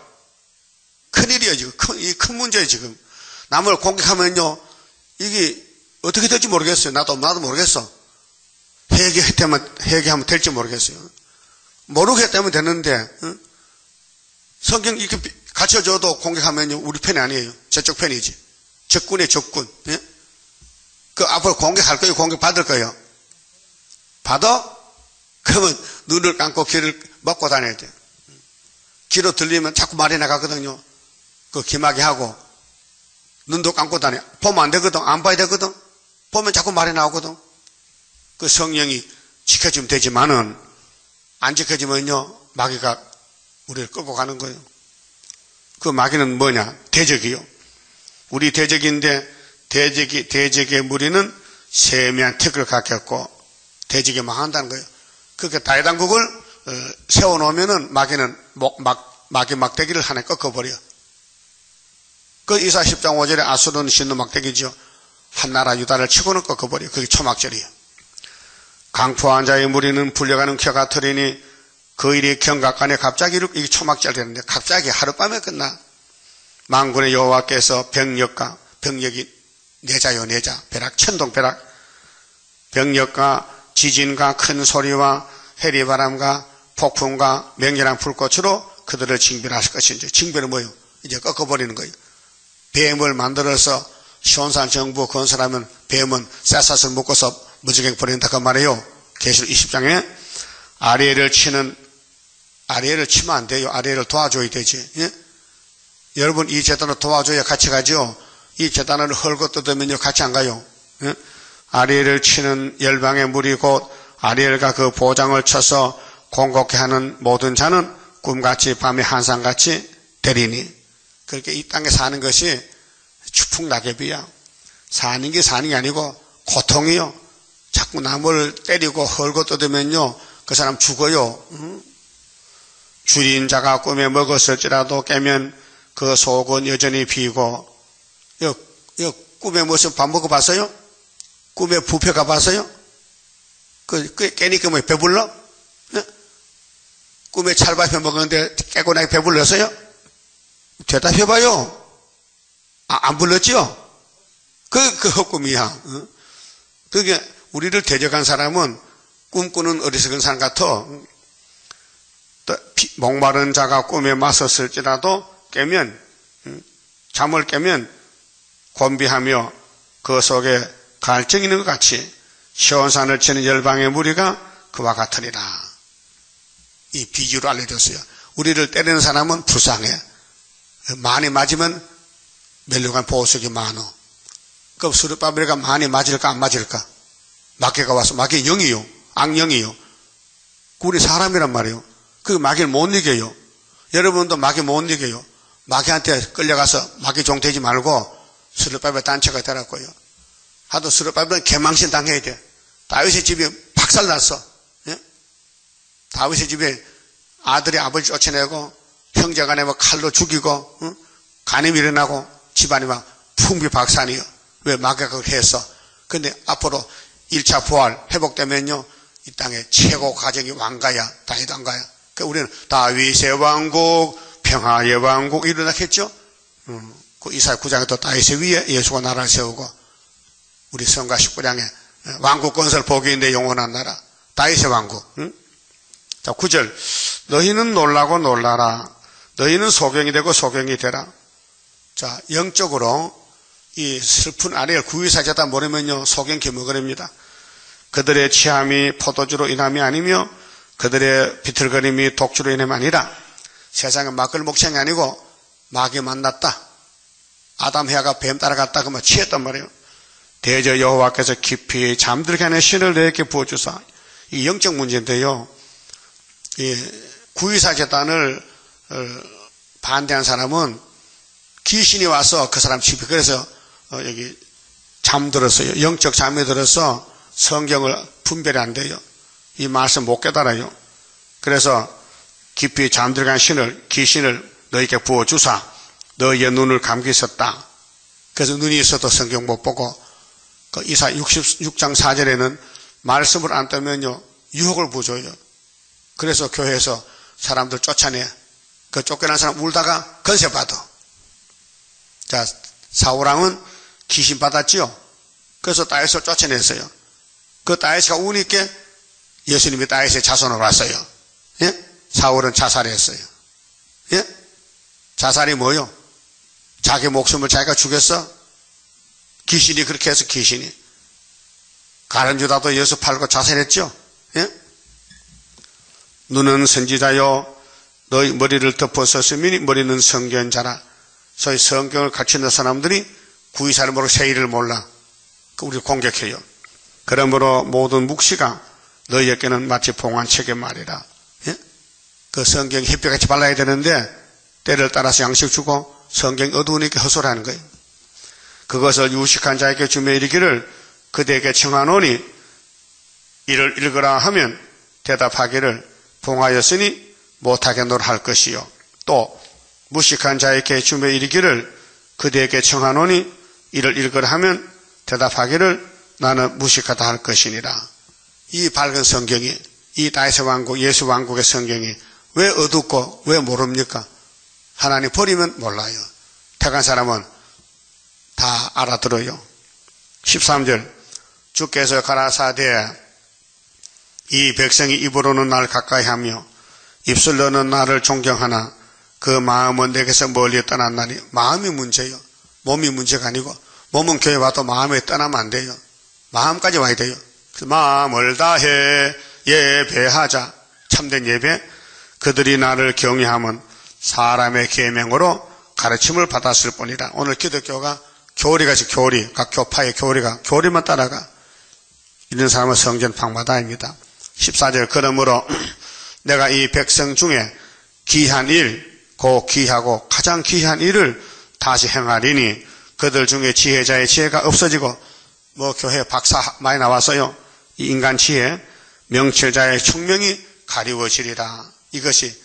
큰일이에요 지금. 이 큰 문제예요 지금. 남을 공격하면요 이게 어떻게 될지 모르겠어요. 나도 모르겠어. 회개하면 될지 모르겠어요. 모르게 되면 되는데 성경 이렇게 갖춰줘도 공격하면요 우리 편이 아니에요. 저쪽 편이지. 적군의 적군. 예? 그 앞으로 공격할 거예요, 공격받을 거예요. 받아? 그러면 눈을 감고 귀를 먹고 다녀야 돼요. 귀로 들리면 자꾸 말이 나가거든요. 그 귀마개 하고 눈도 감고 다녀. 보면 안 되거든. 안 봐야 되거든. 보면 자꾸 말이 나오거든. 그 성령이 지켜주면 되지만은 안 지켜주면요 마귀가 우리를 끌고 가는 거예요. 그 마귀는 뭐냐? 대적이요. 우리 대적인데 대적의 무리는 세미한 택을 갖겠고 대적이 망한다는 거예요. 그렇게 다이당국을 세워놓으면은 마귀는 마귀 막대기를 하나 꺾어버려. 그 이사 10장 5절에 아수르는 신노 막대기죠. 한나라 유다를 치고는 꺾어버려. 그게 초막절이에요. 강포한 자의 무리는 불려가는 켜가 터리니 그 일이 경각간에 갑자기 이게 초막절 되는데 갑자기 하룻밤에 끝나. 만군의 여호와께서 병력이 내자요 내자 벼락 천둥 벼락 병력과 지진과 큰 소리와 해리바람과 폭풍과 맹렬한 불꽃으로 그들을 징벌하실 것인지. 징벌은 뭐예요? 이제 꺾어버리는 거예요. 뱀을 만들어서 시온산 정부 건설하면 뱀은 쇠사슬 묶어서 무지개 버린다 그 말이에요. 계시록 20장에 아리엘을 치면 안 돼요. 아리엘을 도와줘야 되지. 예? 여러분 이 재단을 도와줘야 같이 가죠. 이 재단을 헐고 뜯으면요 같이 안 가요. 예? 아리엘을 치는 열방의 무리 곧 아리엘과 그 보장을 쳐서 공곡케 하는 모든 자는 꿈같이 밤의 한상같이 되리니. 그렇게 이 땅에 사는 것이 추풍낙엽이야. 사는 게 사는 게 아니고 고통이요. 자꾸 남을 때리고 헐고 뜯으면요 그 사람 죽어요. 줄인 자가 꿈에 먹었을지라도 깨면 그 속은 여전히 비고. 꿈에 무슨 밥 먹어봤어요? 꿈에 뷔페 가봤어요? 깨니까 뭐 배불러? 꿈에 찰밥해 먹었는데 깨고 나게 배불렀어요? 대답해봐요. 안 불렀지요? 그 헛꿈이야. 그게 우리를 대적한 사람은 꿈꾸는 어리석은 사람 같아. 목마른 자가 꿈에 맞섰을지라도 깨면, 잠을 깨면 곤비하며 그 속에 갈증이 있는 것 같이 시온산을 치는 열방의 무리가 그와 같으리라. 이 비유로 알려줬어요. 우리를 때리는 사람은 불쌍해. 많이 맞으면 멸류관 보석이 많어. 그럼 스룹바벨가 많이 맞을까 안 맞을까? 마귀가 와서 마귀 영이요. 악령이요. 우리 사람이란 말이에요. 그 마귀를 못 이겨요. 여러분도 마귀 못 이겨요. 마귀한테 끌려가서 마귀 종 되지 말고 스룹바벨 단체가 되라고요. 하도 스룹바벨은 개망신 당해야 돼. 다윗의 집이 박살났어. 예? 다윗의 집에 아들이 아버지 쫓아내고 형제간에 뭐 칼로 죽이고 간이 일어나고 집안이 막 풍비박산이요. 왜 마귀가 그걸 했어? 근데 앞으로 1차 부활 회복되면요 이 땅에 최고 가정이 왕가야. 다윗 왕가야. 그러니까 우리는 다윗의 왕국 평화의 왕국 일어나겠죠. 그 이사야 9장에 또 다윗의 위에 예수가 나라를 세우고 우리 성가 19장에 왕국 건설 복이인데 영원한 나라 다윗의 왕국. 자 9절 너희는 놀라고 놀라라. 너희는 소경이 되고 소경이 되라. 자 영적으로 이 슬픈 아리엘 구위사자다 모르면요 소경 기먹으랍니다. 그들의 취함이 포도주로 인함이 아니며 그들의 비틀거림이 독주로 인함이 아니라 세상에 막걸 목청이 아니고 마귀 만났다. 아담 해아가 뱀 따라갔다 그러면 취했단 말이에요. 대저 여호와께서 깊이 잠들게 하는 신을 너에게 부어주사. 이 영적 문제인데요. 이 구위사 재단을 반대한 사람은 귀신이 와서 그 사람 집에 그래서 여기 잠들었어요. 영적 잠이 들어서 성경을 분별이 안 돼요. 이 말씀 못 깨달아요. 그래서 깊이 잠들게 한 신을 귀신을 너에게 부어주사 너희의 눈을 감기셨다. 그래서 눈이 있어도 성경 못 보고 그 이사 66장 4절에는 말씀을 안 뜨면요 유혹을 부어줘요. 그래서 교회에서 사람들 쫓아내. 그 쫓겨난 사람 울다가 건세 받아. 자 사울왕은 귀신 받았지요. 그래서 다윗을 쫓아냈어요. 그 다윗이 우니까 예수님이 다윗의 자손으로 왔어요. 예? 사울은 자살했어요. 예? 자살이 뭐요? 자기 목숨을 자기가 죽였어? 귀신이 그렇게 해서 귀신이. 가룟유다도 예수 팔고 자살했죠? 예? 눈은 선지자요 너희 머리를 덮어섰으니 머리는 성견자라. 소위 성경을 같이 있는 사람들이 구이사를 모르고 세일을 몰라. 우리를 공격해요. 그러므로 모든 묵시가 너희에게는 마치 봉안책의 말이라. 예? 그 성경 햇볕같이 발라야 되는데 때를 따라서 양식 주고 성경이 어두우니까 헛소리하는 거예요. 그것을 유식한 자에게 주며 이르기를 그대에게 청하노니 이를 읽으라 하면 대답하기를 봉하였으니 못하겠노라 할 것이요. 또 무식한 자에게 주며 이르기를 그대에게 청하노니 이를 읽으라 하면 대답하기를 나는 무식하다 할 것이니라. 이 밝은 성경이 이 다윗의 왕국 예수 왕국의 성경이 왜 어둡고 왜 모릅니까? 하나님 버리면 몰라요. 택한 사람은 다 알아들어요. 13절 주께서 가라사대 이 백성이 입으로는 날 가까이하며 입술로는 나를 존경하나 그 마음은 내게서 멀리 떠났나니. 마음이 문제예요. 몸이 문제가 아니고 몸은 교회 와도 마음에 떠나면 안 돼요. 마음까지 와야 돼요. 마음을 다해 예배하자. 참된 예배. 그들이 나를 경외하면 사람의 계명으로 가르침을 받았을 뿐이다. 오늘 기독교가 교리같이 교리, 각 교파의 교리가 교리만 따라가. 이런 사람은 성전 방마다입니다. 14절 그러므로 내가 이 백성 중에 귀한 일, 고 귀하고 가장 귀한 일을 다시 행하리니 그들 중에 지혜자의 지혜가 없어지고 뭐 교회 박사 많이 나왔어요. 이 인간 지혜, 명철자의 총명이 가리워지리라. 이것이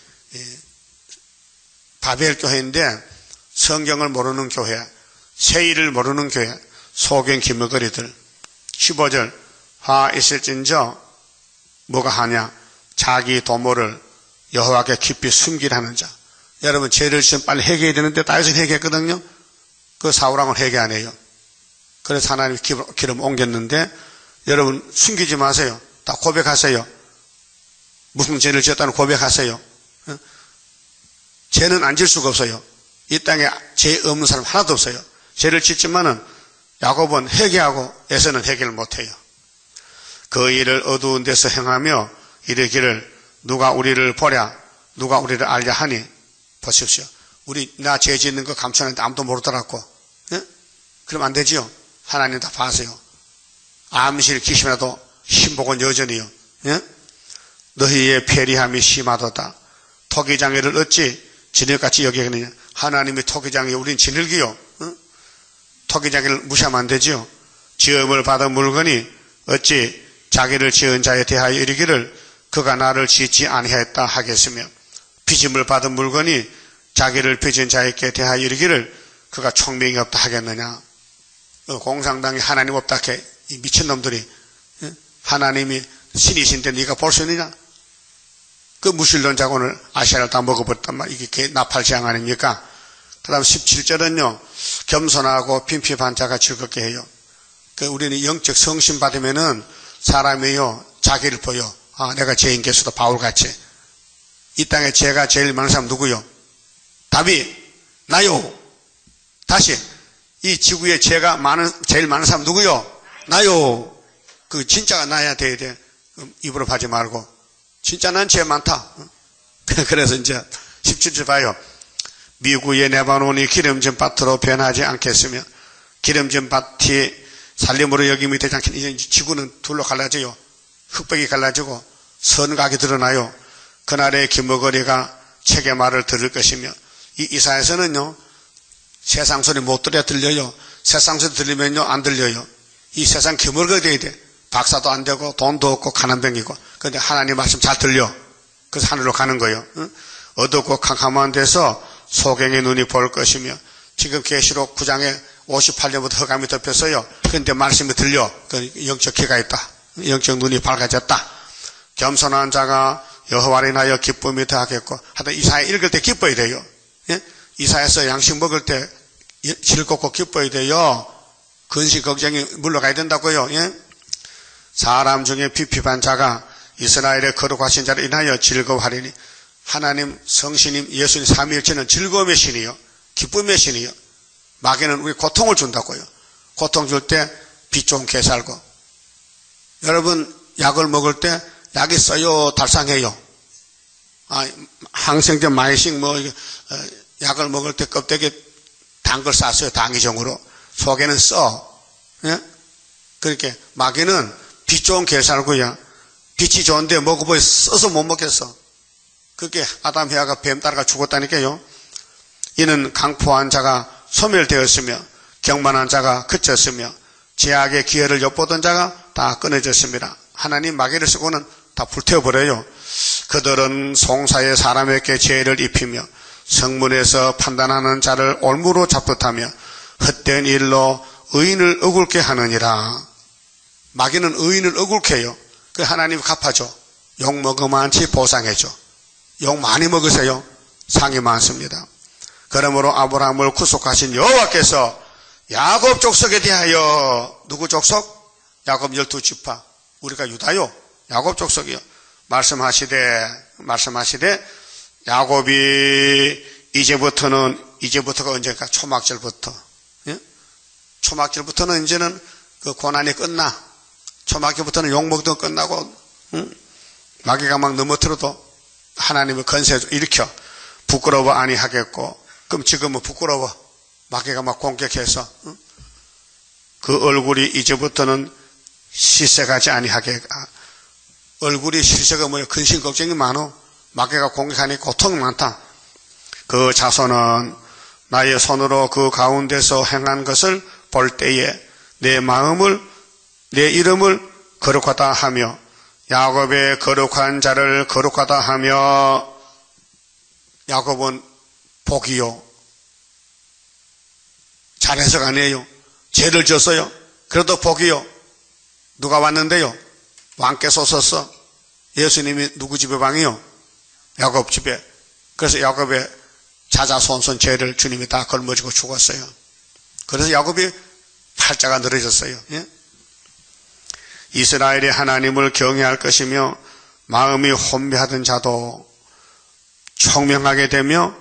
바벨 교회인데 성경을 모르는 교회, 세일을 모르는 교회, 소경 기머거리들. 15절 화 있을진저 뭐가 하냐? 자기 도모를 여호와께 깊이 숨기라는 자. 여러분 죄를 지으면 빨리 회개해야 되는데 다윗은 회개했거든요. 그 사울왕은 회개 안 해요. 그래서 하나님이 기름 옮겼는데 여러분 숨기지 마세요. 다 고백하세요. 무슨 죄를 지었다는 고백하세요. 죄는 안 질 수가 없어요. 이 땅에 죄 없는 사람 하나도 없어요. 죄를 짓지만은 야곱은 회개하고 에서는 회개를 못해요. 그 일을 어두운 데서 행하며 이르기를 누가 우리를 보랴 누가 우리를 알려 하니 보십시오. 나 죄 짓는 거 감추는데 아무도 모르더라고. 예? 그럼 안 되지요. 하나님 다 봐세요. 암실 귀신이라도 신복은 여전히요. 예? 너희의 패리함이 심하도다. 토기장애를 어찌 진흙같이 여기겠느냐. 하나님이 토기장애 우린 진흙이요. 토기장애를 무시하면 안 되지요. 지음을 받은 물건이 어찌 자기를 지은 자에 대하여 이르기를 그가 나를 짓지 아니하였다 하겠으며 빚음을 받은 물건이 자기를 빚은 자에게 대하여 이르기를 그가 총명이 없다 하겠느냐. 공산당이 하나님 없다 해. 이 미친놈들이 하나님이 신이신데 네가 볼 수 있느냐. 그 무신론자가 오늘 아시아를 다 먹어버렸단 말이야. 이게 나팔지향 아닙니까? 그 다음 17절은요 겸손하고 빈핍한 자가 즐겁게 해요. 우리는 영적 성신 받으면은 사람이요 자기를 보여. 아, 내가 죄인 개수도 바울같이. 이 땅에 죄가 제일 많은 사람 누구요? 답이 나요. 다시 이 지구에 죄가 제일 많은 사람 누구요? 나요. 그 진짜가 나야 돼야 돼. 입으로 하지 말고 진짜 난 죄 많다. 그래서 이제 17절 봐요. 미구의 레바논이 기름진 밭으로 변하지 않겠으며 기름진 밭이 살림으로 여김이 되지 않겠. 이제 지구는 둘로 갈라져요. 흑백이 갈라지고 선각이 드러나요. 그날의 기머거리가 책의 말을 들을 것이며 이 이사야서는요 세상 소리 못 들려요. 세상 소리 들리면요 안 들려요. 이 세상 기머거리 돼야 돼. 박사도 안 되고 돈도 없고 가난병이고. 그런데 하나님 말씀 잘 들려. 그래서 하늘로 가는 거예요. 어둡고 캄캄한 데서 소경의 눈이 볼 것이며 지금 계시록 9장에 58년부터 흑암이 덮였어요. 그런데 말씀이 들려. 영적 귀가 있다. 영적 눈이 밝아졌다. 겸손한 자가 여호와를 인하여 기쁨이 더하겠고 하여튼 이사야 읽을 때 기뻐야 돼요. 예? 이사야서 양식 먹을 때 즐겁고 기뻐야 돼요. 근심 걱정이 물러가야 된다고요. 예? 사람 중에 핍핍한 자가 이스라엘의 거룩하신 자를 인하여 즐거워하리니 하나님 성신님 예수님 삼위일체는 즐거움의 신이요 기쁨의 신이요. 마귀는 우리 고통을 준다고요. 고통 줄 때 빚 좋은 개 살고. 여러분 약을 먹을 때 약이 써요 달상해요. 항생제 마이식 약을 먹을 때 껍데기에 단 걸 쌌어요. 당기종으로. 속에는 써. 예? 그렇게 마귀는 빚 좋은 개 살고요. 빛이 좋은데 먹어보니 써서 못 먹겠어. 그렇게 아담 해아가 뱀 따라가 죽었다니까요. 이는 강포한 자가 소멸되었으며 경만한 자가 그쳤으며 제약의 기회를 엿보던 자가 다 끊어졌습니다. 하나님 마귀를 쓰고는 다 불태워버려요. 그들은 송사의 사람에게 죄를 입히며 성문에서 판단하는 자를 올무로 잡듯하며 헛된 일로 의인을 억울케 하느니라. 마귀는 의인을 억울케 해요. 그 하나님 갚아줘. 욕 먹으면 많지 보상해줘. 욕 많이 먹으세요. 상이 많습니다. 그러므로 아브라함을 구속하신 여호와께서 야곱 족속에 대하여 누구 족속? 야곱 12지파. 우리가 유다요. 야곱 족속이요. 말씀하시되 야곱이 이제부터가 언제까? 초막절부터. 예? 초막절부터는 이제는 그 고난이 끝나. 초막절부터는 욕먹도 끝나고 마귀가 막 넘어뜨려도 하나님의 건세 일으켜 부끄러워 아니하겠고 그럼 지금은 부끄러워. 마귀가 막 공격해서. 그 얼굴이 이제부터는 시색하지 아니하게. 얼굴이 시색은 뭐예요? 근심 걱정이 많어. 마귀가 공격하니 고통이 많다. 그 자손은 나의 손으로 그 가운데서 행한 것을 볼 때에 내 마음을, 내 이름을 거룩하다 하며 야곱의 거룩한 자를 거룩하다 하며. 야곱은 복이요. 잘해석 아니에요. 죄를 졌어요. 그래도 복이요. 누가 왔는데요? 왕께서 오셨어. 예수님이 누구 집에 방이요? 야곱 집에. 그래서 야곱의 자자손손 죄를 주님이 다 걸머지고 죽었어요. 그래서 야곱이 팔자가 늘어졌어요. 예? 이스라엘이 하나님을 경외할 것이며 마음이 혼미하던 자도 총명하게 되며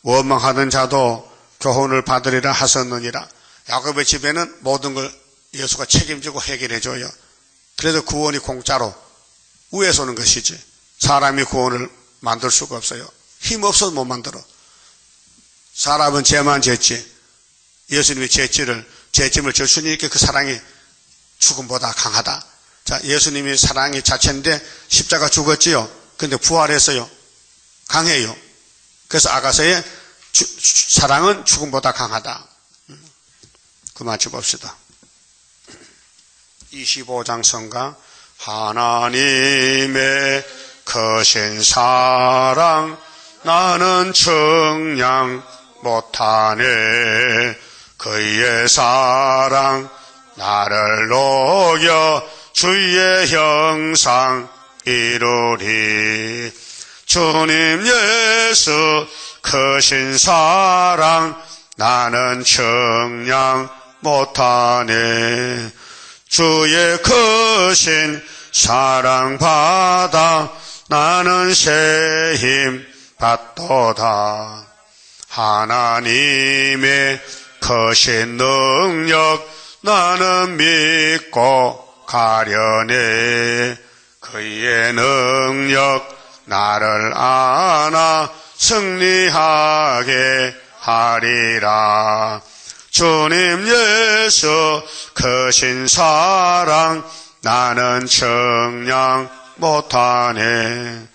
원망하던 자도 교훈을 받으리라 하셨느니라. 야곱의 집에는 모든 걸 예수가 책임지고 해결해 줘요. 그래도 구원이 공짜로 위에서 오는 것이지 사람이 구원을 만들 수가 없어요. 힘 없어서 못 만들어. 사람은 죄만 졌지. 예수님이 죄짐을 졌으니까 그 사랑이 죽음보다 강하다. 자, 예수님이 사랑이 자체인데 십자가 죽었지요. 근데 부활했어요. 강해요. 그래서 아가서의 사랑은 죽음보다 강하다. 그만 줍읍시다. 25장 성가. 하나님의 거신 사랑 나는 청량 못하네. 그의 사랑 나를 녹여 주의 형상 이루리. 주님 예수 크신 사랑 나는 청량 못하네. 주의 크신 사랑 받아 나는 새 힘 받도다. 하나님의 크신 능력 나는 믿고 가려네. 그의 능력 나를 안아 승리하게 하리라. 주님 예수 크신 사랑 나는 청량 못하네.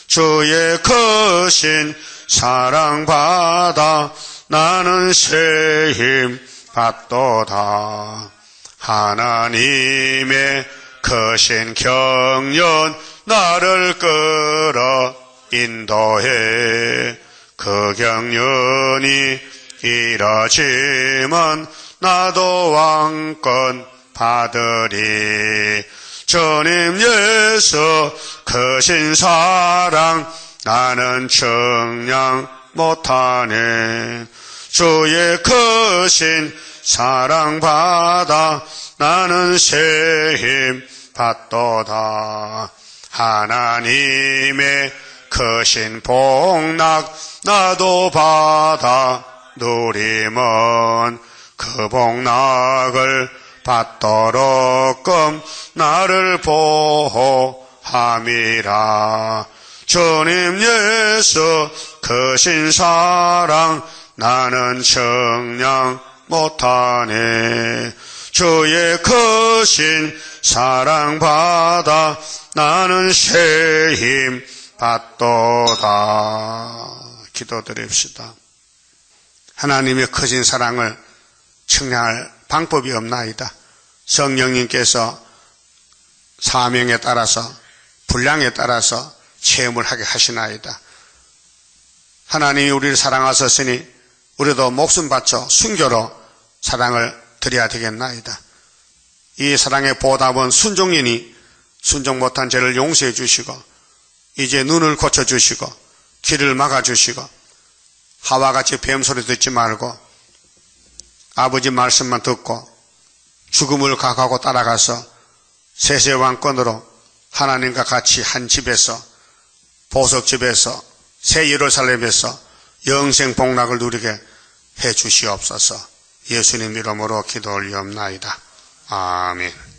주의 크신 사랑 받아 나는 새 힘 받도다. 하나님의 크신 경륜 나를 끌어 인도해. 그 경륜이 이뤄지면 나도 왕권 받으리. 주님 예수 크신 사랑 나는 청량 못하네. 주의 크신 사랑 받아 나는 새 힘 받도다. 하나님의 크신 복락 나도 받아 누리면 그 복락을 받도록끔 나를 보호함이라. 주님 예수 크신 사랑 나는 청량 못하네. 주의 크신 사랑 받아 나는 새 힘 받도다. 기도드립시다. 하나님의 크신 사랑을 청량할 방법이 없나이다. 성령님께서 사명에 따라서 분량에 따라서 체험을 하게 하시나이다. 하나님이 우리를 사랑하셨으니 우리도 목숨 바쳐 순교로 사랑을 드려야 되겠나이다. 이 사랑의 보답은 순종이니 순종 못한 죄를 용서해 주시고 이제 눈을 고쳐주시고 길을 막아주시고 하와같이 뱀소리 듣지 말고 아버지 말씀만 듣고 죽음을 각하고 따라가서 세세왕권으로 하나님과 같이 한 집에서 보석집에서 새 예루살렘에서 영생 복락을 누리게 해 주시옵소서. 예수님 이름으로 기도 올리옵나이다. 아멘.